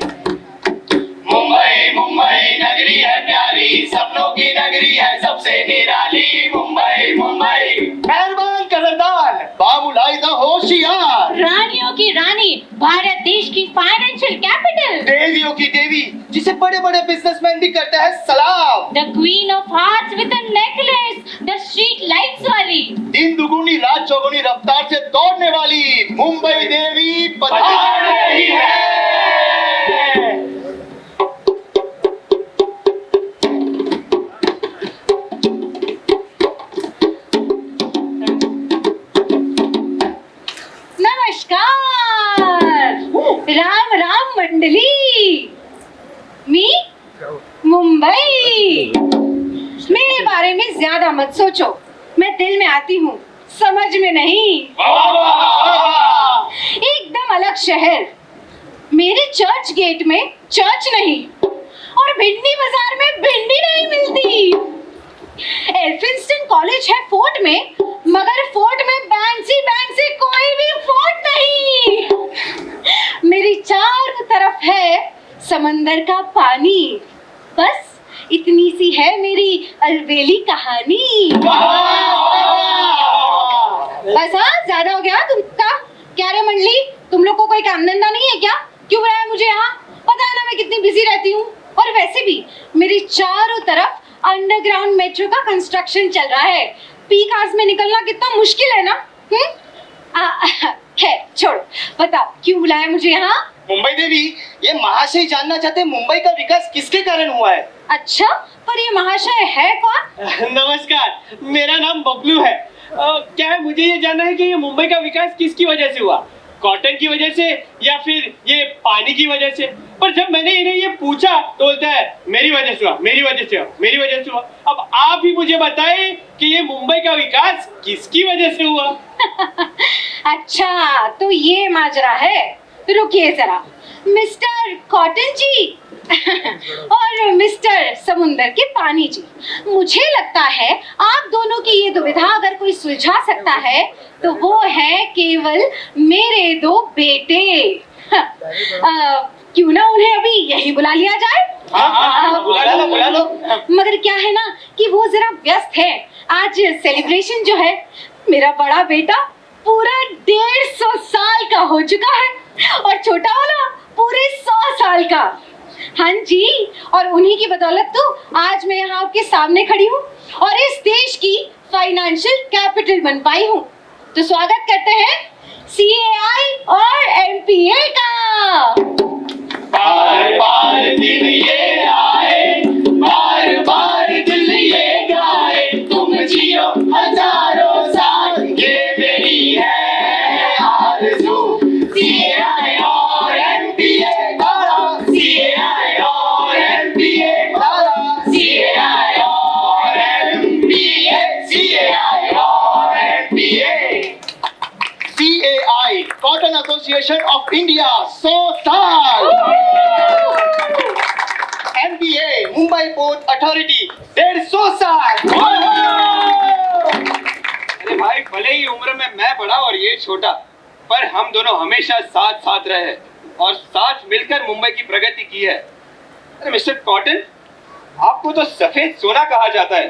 S10: मुंबई मुंबई नगरी है प्यारी, सपनों की नगरी है सबसे निराली। मुंबई मुंबई
S9: मेहरबान कदरदान, बाबूलाइदा होशियार,
S11: रानियों की रानी, भारत देश की फाइनेंशियल कैपिटल,
S9: देवियों की देवी, जिसे बड़े बड़े बिजनेसमैन भी करते हैं सलाम।
S11: The queen of hearts with a necklace, the street lights वाली,
S9: दिन दुगुनी रात चौगुनी रफ्तार से दौड़ने वाली मुंबई देवी पधार रही है।
S11: राम राम मंडली। मी मुंबई, मेरे बारे में ज्यादा मत सोचो, मैं दिल में आती हूँ, समझ में नहीं। एकदम अलग शहर, मेरे चर्च गेट में चर्च नहीं और भिंडी बाजार में भिंडी नहीं मिलती। एल्फिंस्टन कॉलेज है फोर्ट में, मगर फोर्ट में बैंक से कोई भी फोर्ट नहीं। मेरी चारों तरफ है समंदर का पानी, बस इतनी सी है मेरी अलबेली कहानी। बस हाँ, ज्यादा हो गया तुमका। क्या रे मंडली, तुम लोग को कोई काम धंधा नहीं है क्या? क्यों बुलाया मुझे यहाँ? पता है ना मैं कितनी बिजी रहती हूँ। और वैसे भी मेरी चारों तरफ अंडरग्राउंड मेट्रो का कंस्ट्रक्शन चल रहा है। पीक आवर्स में निकलना कितना मुश्किल है ना। खैर छोड़ो, बताओ क्यों बुलाया मुझे यहाँ?
S9: मुंबई देवी, ये महाशय जानना चाहते हैं मुंबई का विकास किसके कारण हुआ है।
S11: अच्छा, पर ये महाशय है कौन?
S13: नमस्कार, मेरा नाम बबलू है। क्या है, मुझे ये जानना है कि ये मुंबई का विकास किसकी वजह से हुआ, कॉटन की वजह से या फिर ये पानी की वजह से? पर जब मैंने इन्हें ये पूछा तो बोलता है मेरी वजह से हुआ, मेरी वजह से हुआ, मेरी वजह से हुआ। अब आप ही मुझे बताएं कि ये मुंबई का विकास किसकी वजह से हुआ?
S11: अच्छा, तो ये माजरा है। रुकिए जरा, मिस्टर कॉटन जी और मिस्टर समुंदर के पानी जी, मुझे लगता है आप दोनों की ये दुविधा अगर कोई सुलझा सकता है तो वो है केवल मेरे दो बेटे। क्यों ना उन्हें अभी यही बुला लिया जाए?
S9: बुला लो।
S11: मगर क्या है ना कि वो जरा व्यस्त है। आज सेलिब्रेशन जो है, मेरा बड़ा बेटा पूरा 150 साल का हो चुका है और छोटा वाला पूरे 100 साल का। हाँ जी, और उन्हीं की बदौलत तो आज मैं यहाँ आपके सामने खड़ी हूँ और इस देश की फाइनेंशियल कैपिटल बन पाई हूँ। तो स्वागत करते हैं CAI और MPA का।
S10: बार बार दिन ये आए, बार बार दिल ये गाए, तुम जियो हजारों साल, ये मेरी है आरज़ू। CAI और MPA, CAI और MPA, CAI और MPA, CAI और MPA।
S9: CAI, cotton association of India 100 साल। MPA, मुंबई पोर्ट अथॉरिटी 150 साल।
S13: अरे भाई, भले ही उम्र में मैं बड़ा और ये छोटा, पर हम दोनों हमेशा साथ साथ रहे और साथ मिलकर मुंबई की प्रगति की है। अरे मिस्टर कॉटन, आपको तो सफेद सोना कहा जाता है,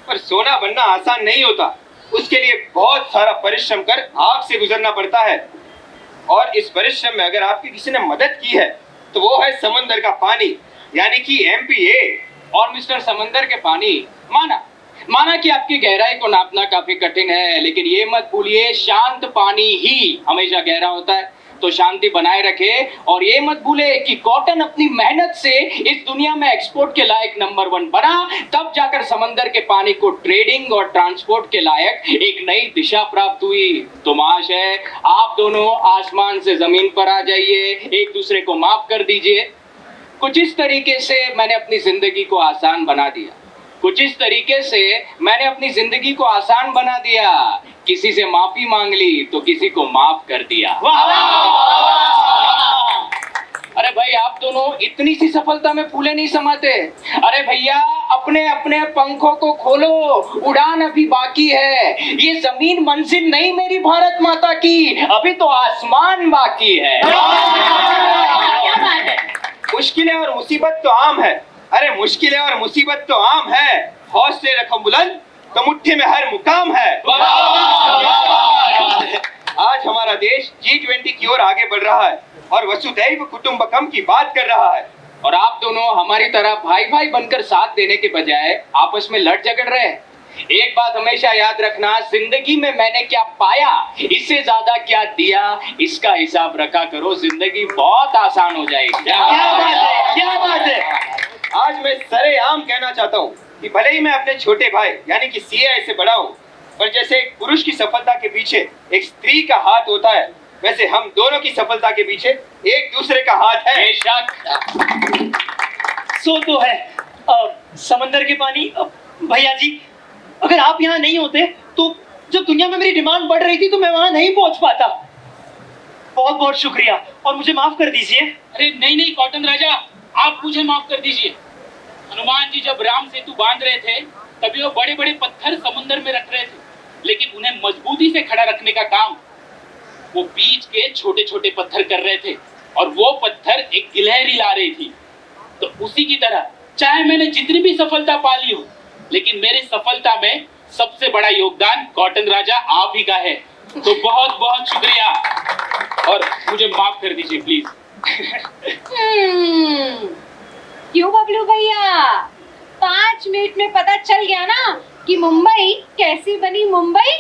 S13: पर सोना बनना आसान नहीं होता। उसके लिए बहुत सारा परिश्रम कर आग से गुजरना पड़ता है। और इस परिश्रम में अगर आपकी किसी ने मदद की है तो वो है समंदर का पानी, यानी कि MPA। और मिस्टर समंदर के पानी, माना कि आपकी गहराई को नापना काफी कठिन है, लेकिन ये मत भूलिए शांत पानी ही हमेशा गहरा होता है। तो शांति बनाए रखे और ये मत भूले कि कॉटन अपनी मेहनत से इस दुनिया में एक्सपोर्ट के लायक नंबर 1 बना, तब जाकर समंदर के पानी को ट्रेडिंग और ट्रांसपोर्ट के लायक एक नई दिशा प्राप्त हुई। तो महाशय, आप दोनों आसमान से जमीन पर आ जाइए, एक दूसरे को माफ कर दीजिए। कुछ इस तरीके से मैंने अपनी जिंदगी को आसान बना दिया, कुछ इस तरीके से मैंने अपनी जिंदगी को आसान बना दिया। किसी से माफी मांग ली तो किसी को माफ कर दिया। अरे भाई, आप दोनों इतनी सी सफलता में फूले नहीं समाते। अरे भैया, अपने अपने पंखों को खोलो, उड़ान अभी बाकी है। ये जमीन मंजिल नहीं मेरी भारत माता की, अभी तो आसमान बाकी है। क्या बात है? मुश्किलें और मुसीबत तो आम है। अरे मुश्किलें और मुसीबत तो आम है, हौसले रखो बुलंद तो मुट्ठी में हर मुकाम है। आज हमारा देश G20 की ओर आगे बढ़ रहा है और वसुधैव कुटुंबकम की बात कर रहा है। और आप दोनों हमारी तरह भाई भाई बनकर साथ देने के बजाय आपस में लड़ झगड़ रहे हैं। एक बात हमेशा याद रखना, जिंदगी में मैंने क्या पाया, इससे ज्यादा क्या दिया, इसका हिसाब रखा करो, जिंदगी बहुत आसान हो जाएगी।
S9: क्या बात है। आज मैं सरेआम कहना चाहता हूँ कि भले ही मैं अपने छोटे भाई यानी कि CAI से बड़ा हूँ, पर जैसे एक पुरुष की सफलता के पीछे एक स्त्री का हाथ होता है, वैसे हम दोनों की सफलता के पीछे एक दूसरे का हाथ है।
S13: सो तो है। समंदर के पानी, भैया जी,
S9: अगर आप यहाँ नहीं होते तो जब दुनिया में मेरी डिमांड बढ़ रही थी तो मैं वहां नहीं पहुंच पाता। बहुत बहुत शुक्रिया और मुझे माफ कर दीजिए।
S12: अरे नहीं नहीं कॉटन राजा, आप मुझे माफ कर दीजिए। हनुमान जी जब राम सेतु बांध रहे थे तभी वो बड़े बड़े पत्थर समुद्र में रख रहे थे, लेकिन उन्हें मजबूती से खड़ा रखने का काम वो बीच के छोटे छोटे पत्थर कर रहे थे, और वो पत्थर एक गिलहरी ला रही थी। तो उसी की तरह चाहे मैंने जितनी भी सफलता पा ली हो, लेकिन मेरी सफलता में सबसे बड़ा योगदान कॉटन राजा आप ही का है। तो बहुत बहुत शुक्रिया और मुझे माफ कर दीजिए प्लीज।
S11: क्यों बबलू भैया, 5 मिनट में पता चल गया ना कि मुंबई कैसी बनी मुंबई।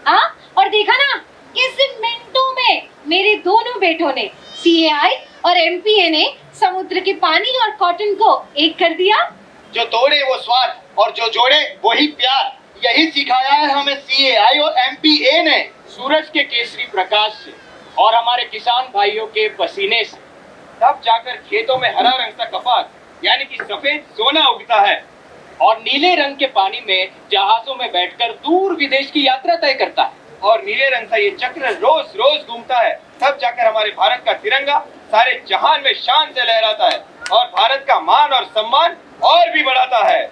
S11: हाँ, और देखा ना किस मिनटों में मेरे दोनों बेटों ने CAI और MPA ने समुद्र के पानी और कॉटन को एक कर दिया।
S13: जो तोड़े वो स्वाद और जो जोड़े वही प्यार, यही सिखाया है हमें CAI और MPA ने।
S12: सूरज के केसरी प्रकाश से और हमारे किसान भाइयों के पसीने से
S13: तब जाकर खेतों में हरा रंग का कपास यानी कि सफेद सोना उगता है,
S12: और नीले रंग के पानी में जहाजों में बैठकर दूर विदेश की यात्रा तय करता है।
S13: और नीले रंग का ये चक्र रोज रोज घूमता है, तब जाकर हमारे भारत का तिरंगा सारे जहान में शान से लहराता है और भारत का मान और सम्मान और भी बढ़ाता है।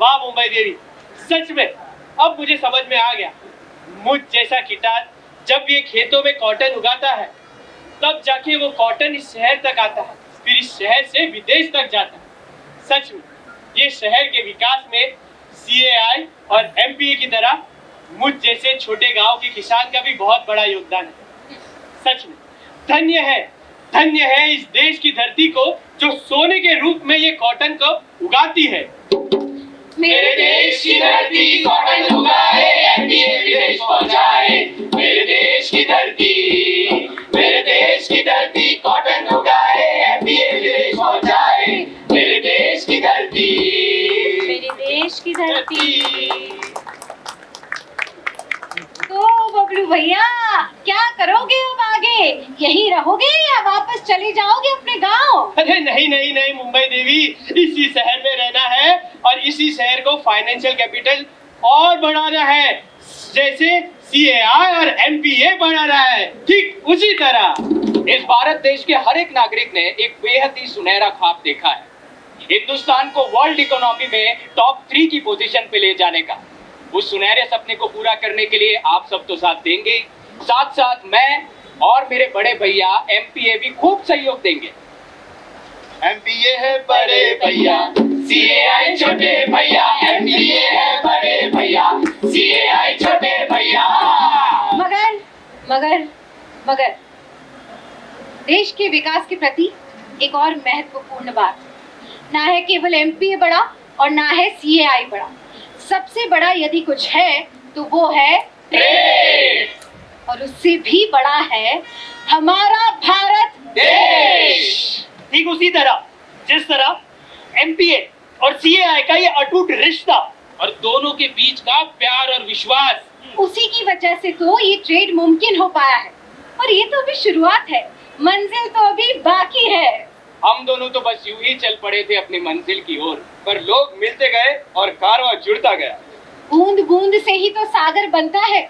S12: वाह मुंबई देवी, सच में अब मुझे समझ में आ गया। मुझ जैसा किसान जब ये खेतों में कॉटन उगाता है तब जाके वो कॉटन इस शहर तक आता है, फिर इस शहर से विदेश तक जाता है। सच में ये शहर के विकास में CAI और MPA की तरह मुझ जैसे छोटे गांव के किसान का भी बहुत बड़ा योगदान है। सच में धन्य है इस देश की धरती को जो सोने के रूप में ये कॉटन को उगाती है।
S10: मेरे देश की धरती कॉटन उगाए, MPA विदेश पहुंचाए। मेरे देश की धरती कॉटन उगाए, MPA विदेश पहुंचाए। मेरे देश की धरती।
S11: तो बबलू भैया क्या करोगे अब आगे, यहीं रहोगे या वापस चले जाओगे अपने गांव?
S12: अरे नहीं मुंबई देवी, इसी शहर में रहना है और इसी शहर को फाइनेंशियल कैपिटल और बढ़ाना है, जैसे CAI और MPA बढ़ा रहा है, ठीक उसी तरह इस भारत देश के हर एक नागरिक ने एक बेहद ही सुनहरा ख्वाब देखा है, हिंदुस्तान को वर्ल्ड इकोनॉमी में टॉप 3 की पोजीशन पे ले जाने का। उस सुनहरे सपने को पूरा करने के लिए आप सब तो साथ देंगे, साथ साथ मैं और मेरे बड़े भैया MPA भी खूब सहयोग देंगे।
S13: MPA है बड़े भैया,
S10: CAI छोटे भैया, MPA है बड़े भैया, CAI छोटे भैया।
S11: मगर देश के विकास के प्रति एक और महत्वपूर्ण बात, ना है केवल MPA बड़ा और ना है CAI बड़ा, सबसे बड़ा यदि कुछ है तो वो है
S10: ट्रेड,
S11: और उससे भी बड़ा है हमारा भारत
S10: देश।
S12: ठीक उसी तरह जिस तरह MPA और CAI का ये अटूट रिश्ता और दोनों के बीच का प्यार और विश्वास,
S11: उसी की वजह से तो ये ट्रेड मुमकिन हो पाया है। और ये तो अभी शुरुआत है, मंजिल तो अभी बाकी है।
S12: हम दोनों तो बस यूं ही चल पड़े थे अपनी मंजिल की ओर, पर लोग मिलते गए और कारवां जुड़ता गया।
S11: बूंद बूंद से ही तो सागर बनता है।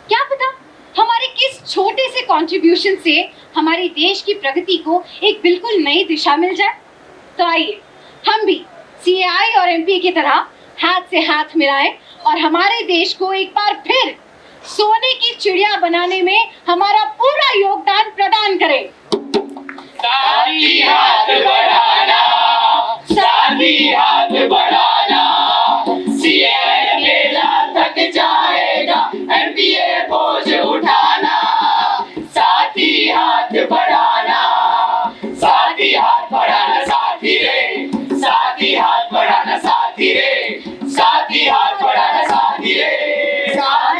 S11: क्या पता हमारे किस छोटे से कंट्रीब्यूशन से हमारे देश की प्रगति को एक बिल्कुल नई दिशा मिल जाए। तो आइए हम भी CAI और MPA की तरह हाथ से हाथ मिलाएं और हमारे देश को एक बार फिर सोने की चिड़िया बनाने में हमारा पूरा योगदान प्रदान करें।
S10: साथी हाथ बढ़ाना, साथी हाथ बढ़ाना, CAI अकेला थक जाएगा, MPA बोझ उठाना। साथी हाथ बढ़ाना, साथी हाथ बढ़ाना, साथी रे, साथी हाथ बढ़ाना।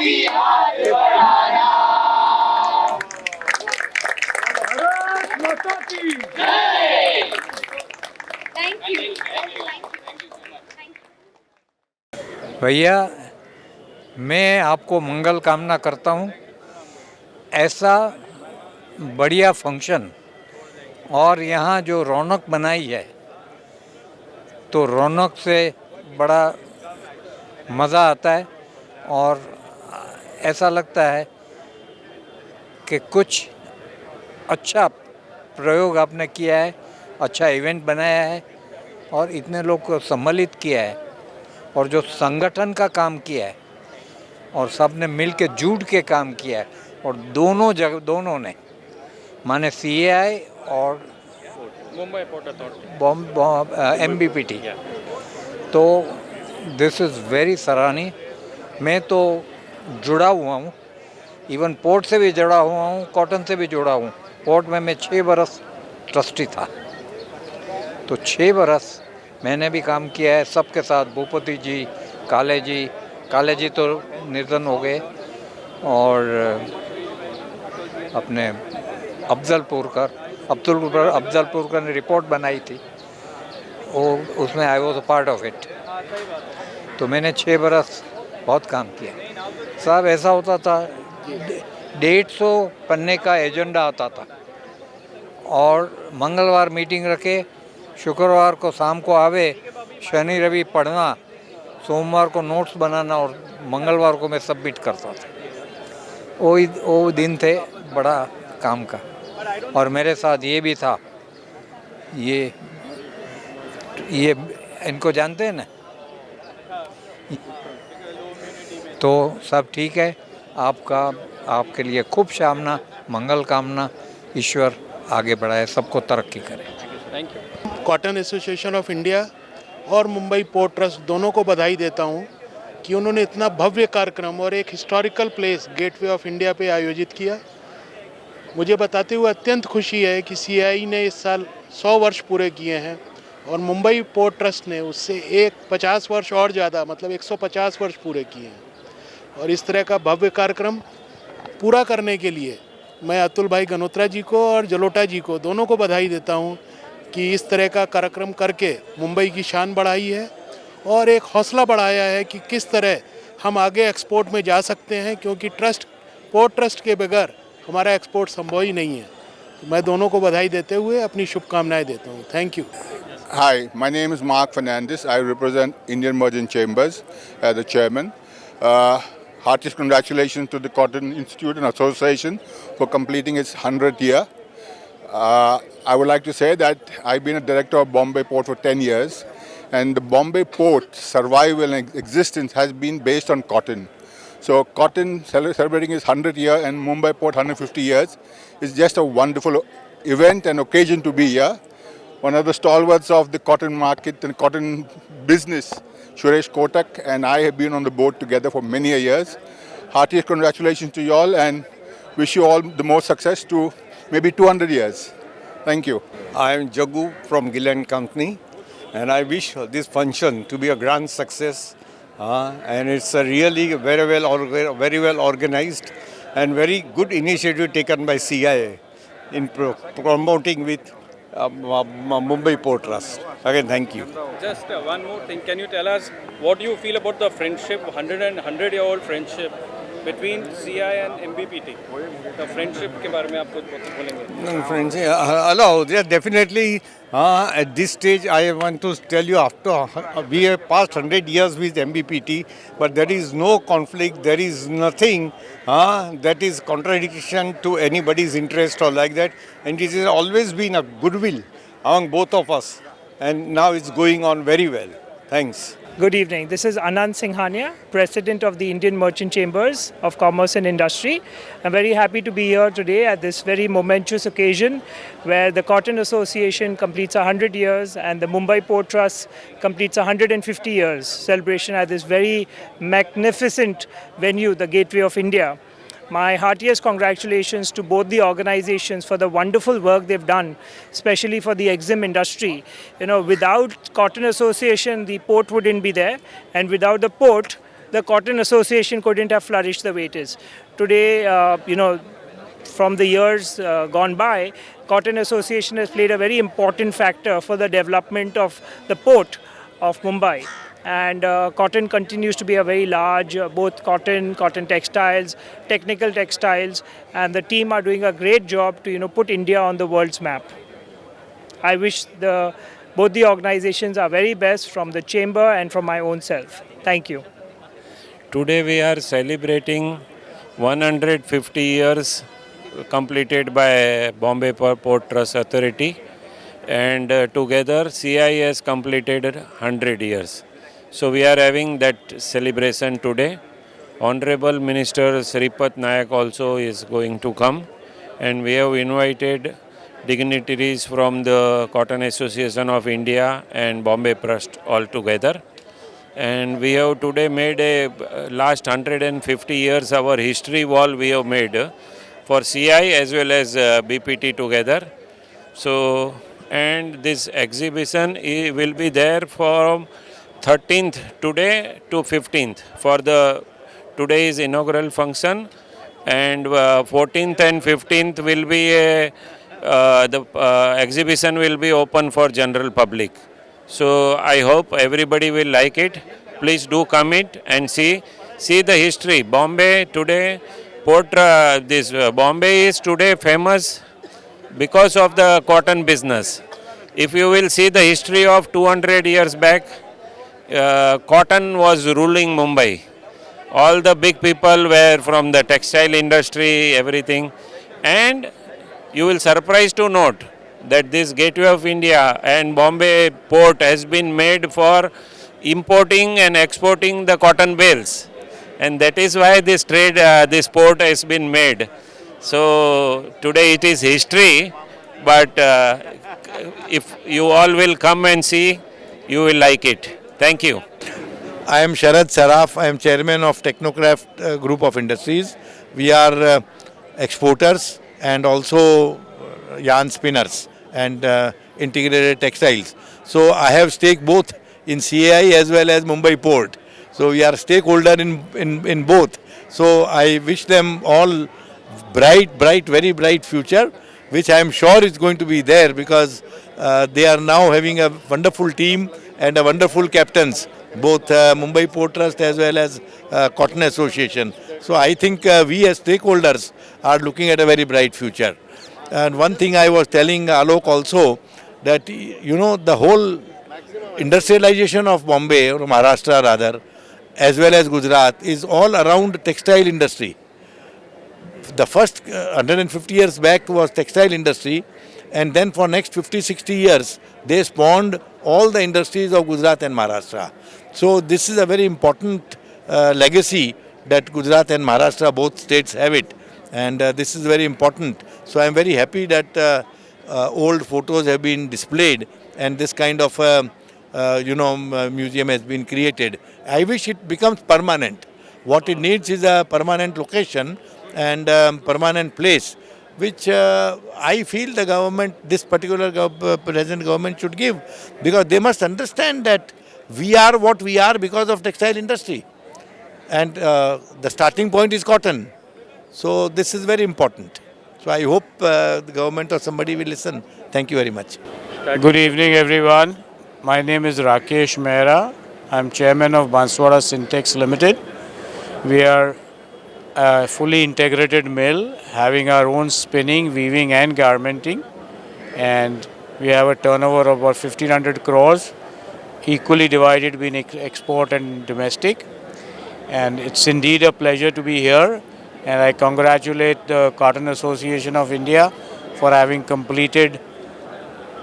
S10: ही हाथ बढ़ाना।
S11: Thank you.
S14: भैया मैं आपको मंगल कामना करता हूँ, ऐसा बढ़िया फंक्शन और यहाँ जो रौनक बनाई है, तो रौनक से बड़ा मज़ा आता है और ऐसा लगता है कि कुछ अच्छा प्रयोग आपने किया है, अच्छा इवेंट बनाया है और इतने लोग को सम्मिलित किया है और जो संगठन का काम किया है और सब ने मिल के जुट के काम किया है और दोनों ने माने CAI और
S5: मुंबई पोर्ट अथॉरिटी
S14: MBPT, तो दिस इज़ वेरी सराहनीय। मैं तो जुड़ा हुआ हूँ, इवन पोर्ट से भी जुड़ा हुआ हूँ, कॉटन से भी जुड़ा हूँ। पोर्ट में मैं 6 बरस ट्रस्टी था, तो 6 बरस मैंने भी काम किया है सबके साथ। भूपति जी, काले जी तो निर्धन हो गए, और अपने अफजलपुरकर ने रिपोर्ट बनाई थी, वो उसमें I was a part of it. तो मैंने 6 बरस बहुत काम किया साहब। ऐसा होता था 150 पन्ने का एजेंडा आता था और मंगलवार मीटिंग रखे, शुक्रवार को शाम को आवे, शनि रवि पढ़ना, सोमवार को नोट्स बनाना और मंगलवार को मैं सबमिट करता था। वो दिन थे बड़ा काम का। और मेरे साथ ये भी था, ये इनको जानते हैं ना, तो सब ठीक है। आपके लिए खूब शामना, मंगल कामना, ईश्वर आगे बढ़ाए, सबको तरक्की करे।
S5: Thank you.
S15: Cotton association of India और मुंबई पोर्ट ट्रस्ट दोनों को बधाई देता हूं कि उन्होंने इतना भव्य कार्यक्रम और एक historical place gateway of India पे आयोजित किया। मुझे बताते हुए अत्यंत खुशी है कि CAI ने इस साल 100 वर्ष पूरे किए हैं और मुंबई पोर्ट ट्रस्ट ने उससे 50 वर्ष और ज़्यादा, मतलब 150 वर्ष पूरे किए हैं। और इस तरह का भव्य कार्यक्रम पूरा करने के लिए मैं अतुल भाई गनोत्रा जी को और जलोटा जी को दोनों को बधाई देता हूं कि इस तरह का कार्यक्रम करके मुंबई की शान बढ़ाई है और एक हौसला बढ़ाया है कि किस तरह हम आगे एक्सपोर्ट में जा सकते हैं, क्योंकि पोर्ट ट्रस्ट के बगैर हमारा एक्सपोर्ट संभव ही नहीं है। तो मैं दोनों को बधाई देते हुए अपनी शुभकामनाएं देता हूँ। Thank you.
S16: Hi, my name is Mark Fernandez. I represent Indian Merchant Chambers as the chairman. Heartiest congratulations to the Cotton Institute and Association for completing its 100th year. I would like to say that I've been a director of Bombay Port for 10 years, and the Bombay Port survival and existence has been based on cotton. So cotton celebrating its 100th year and Mumbai Port 150 years is just a wonderful event and occasion to be here. One of the stalwarts of the cotton market and cotton business, Suresh Kotak, and I have been on the board together for many years. Heartiest congratulations to you all and wish you all the more success to maybe 200 years. Thank you.
S17: I am Jagu from Gill & Company, and I wish this function to be a grand success. And it's a really very well organized and very good initiative taken by CIA in promoting with Mumbai Port Trust. Again, thank you.
S5: Just one more thing. Can you tell us what you feel about the friendship, 100-year-old friendship between CI and MBPT? The friendship के बारे में आप कुछ बोलेंगे?
S17: Friends, hello. Yeah, definitely. At this stage, I want to tell you, after we have passed 100 years with MBPT, but there is no conflict. There is nothing that is contradiction to anybody's interest or like that. And it has always been a goodwill among both of us. And now it's going on very well. Thanks.
S18: Good evening. This is Anand Singhania, President of the Indian Merchant Chambers of Commerce and Industry. I'm very happy to be here today at this very momentous occasion where the Cotton Association completes 100 years and the Mumbai Port Trust completes 150 years celebration at this very magnificent venue, the Gateway of India. My heartiest congratulations to both the organizations for the wonderful work they've done, especially for the EXIM industry. You know, without Cotton Association, the port wouldn't be there, and without the port, the Cotton Association couldn't have flourished the way it is. Today, from the years gone by, Cotton Association has played a very important factor for the development of the port of Mumbai. And cotton continues to be a very large, both cotton textiles, technical textiles, and the team are doing a great job to put India on the world's map. I wish both the organizations are very best, from the chamber and from my own self. Thank you.
S5: Today we are celebrating 150 years completed by Bombay Port Trust Authority, and together CI has completed 100 years. So we are having that celebration today. Honorable Minister Sripath Nayak also is going to come, and we have invited dignitaries from the Cotton Association of India and Bombay Trust all together. And we have today made a last 150 years our history wall we have made for CI as well as BPT together. So, and this exhibition will be there from 13th today to 15th for the today's inaugural function, and 14th and 15th will be the exhibition will be open for general public. So I hope everybody will like it. Please do come it and see the history. Bombay today, Bombay is today famous because of the cotton business. If you will see the history of 200 years back, cotton was ruling Mumbai. All the big people were from the textile industry, everything. And you will surprised to note that this Gateway of India and Bombay port has been made for importing and exporting the cotton bales. And that is why this this port has been made. So today it is history, but if you all will come and see, you will like it. Thank you.
S17: I am Sharad Saraf. I am chairman of Technocraft Group of Industries. We are exporters and also yarn spinners and integrated textiles. So I have stake both in CAI as well as Mumbai Port. So we are stakeholder in both. So I wish them all bright, very bright future, which I am sure is going to be there, because they are now having a wonderful team and a wonderful captains, both Mumbai Port Trust as well as Cotton Association. So I think we as stakeholders are looking at a very bright future. And one thing I was telling Alok also, that the whole industrialization of Bombay, or Maharashtra rather, as well as Gujarat, is all around textile industry. The first 150 years back was textile industry, and then for next 50-60 years they spawned all the industries of Gujarat and Maharashtra. So this is a very important legacy that Gujarat and Maharashtra, both states, have it, and this is very important. So I am very happy that old photos have been displayed and this kind of museum has been created. I wish it becomes permanent. What it needs is a permanent location and permanent place, which I feel the government, this particular present government, should give, because they must understand that we are what we are because of textile industry, and the starting point is cotton. So this is very important. So I hope the government or somebody will listen. Thank you very much.
S19: Good evening, everyone. My name is Rakesh Mehra. I am chairman of Banswara Syntex Limited. We are a fully integrated mill having our own spinning, weaving and garmenting, and we have a turnover of about 1500 crores, equally divided between export and domestic. And it's indeed a pleasure to be here, and I congratulate the Cotton Association of India for having completed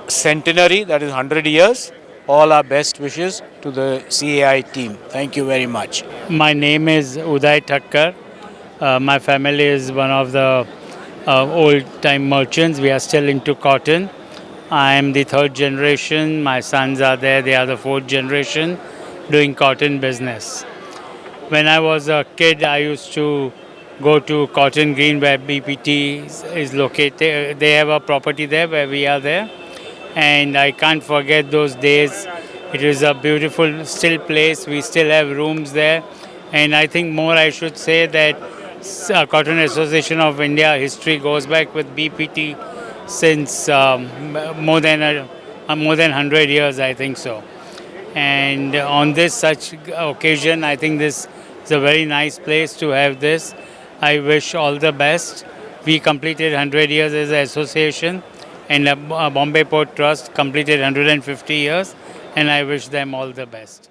S19: centenary, that is 100 years. All our best wishes to the CAI team. Thank you very much.
S20: My name is Uday Thakkar. My family is one of the old-time merchants. We are still into cotton. I am the third generation. My sons are there. They are the fourth generation doing cotton business. When I was a kid, I used to go to Cotton Green, where BPT is located. They have a property there where we are there. And I can't forget those days. It is a beautiful, still place. We still have rooms there. And I think more I should say that Cotton Association of India history goes back with BPT since more than 100 years, I think so. And on this such occasion, I think this is a very nice place to have this. I wish all the best. We completed 100 years as an association, and Bombay Port Trust completed 150 years, and I wish them all the best.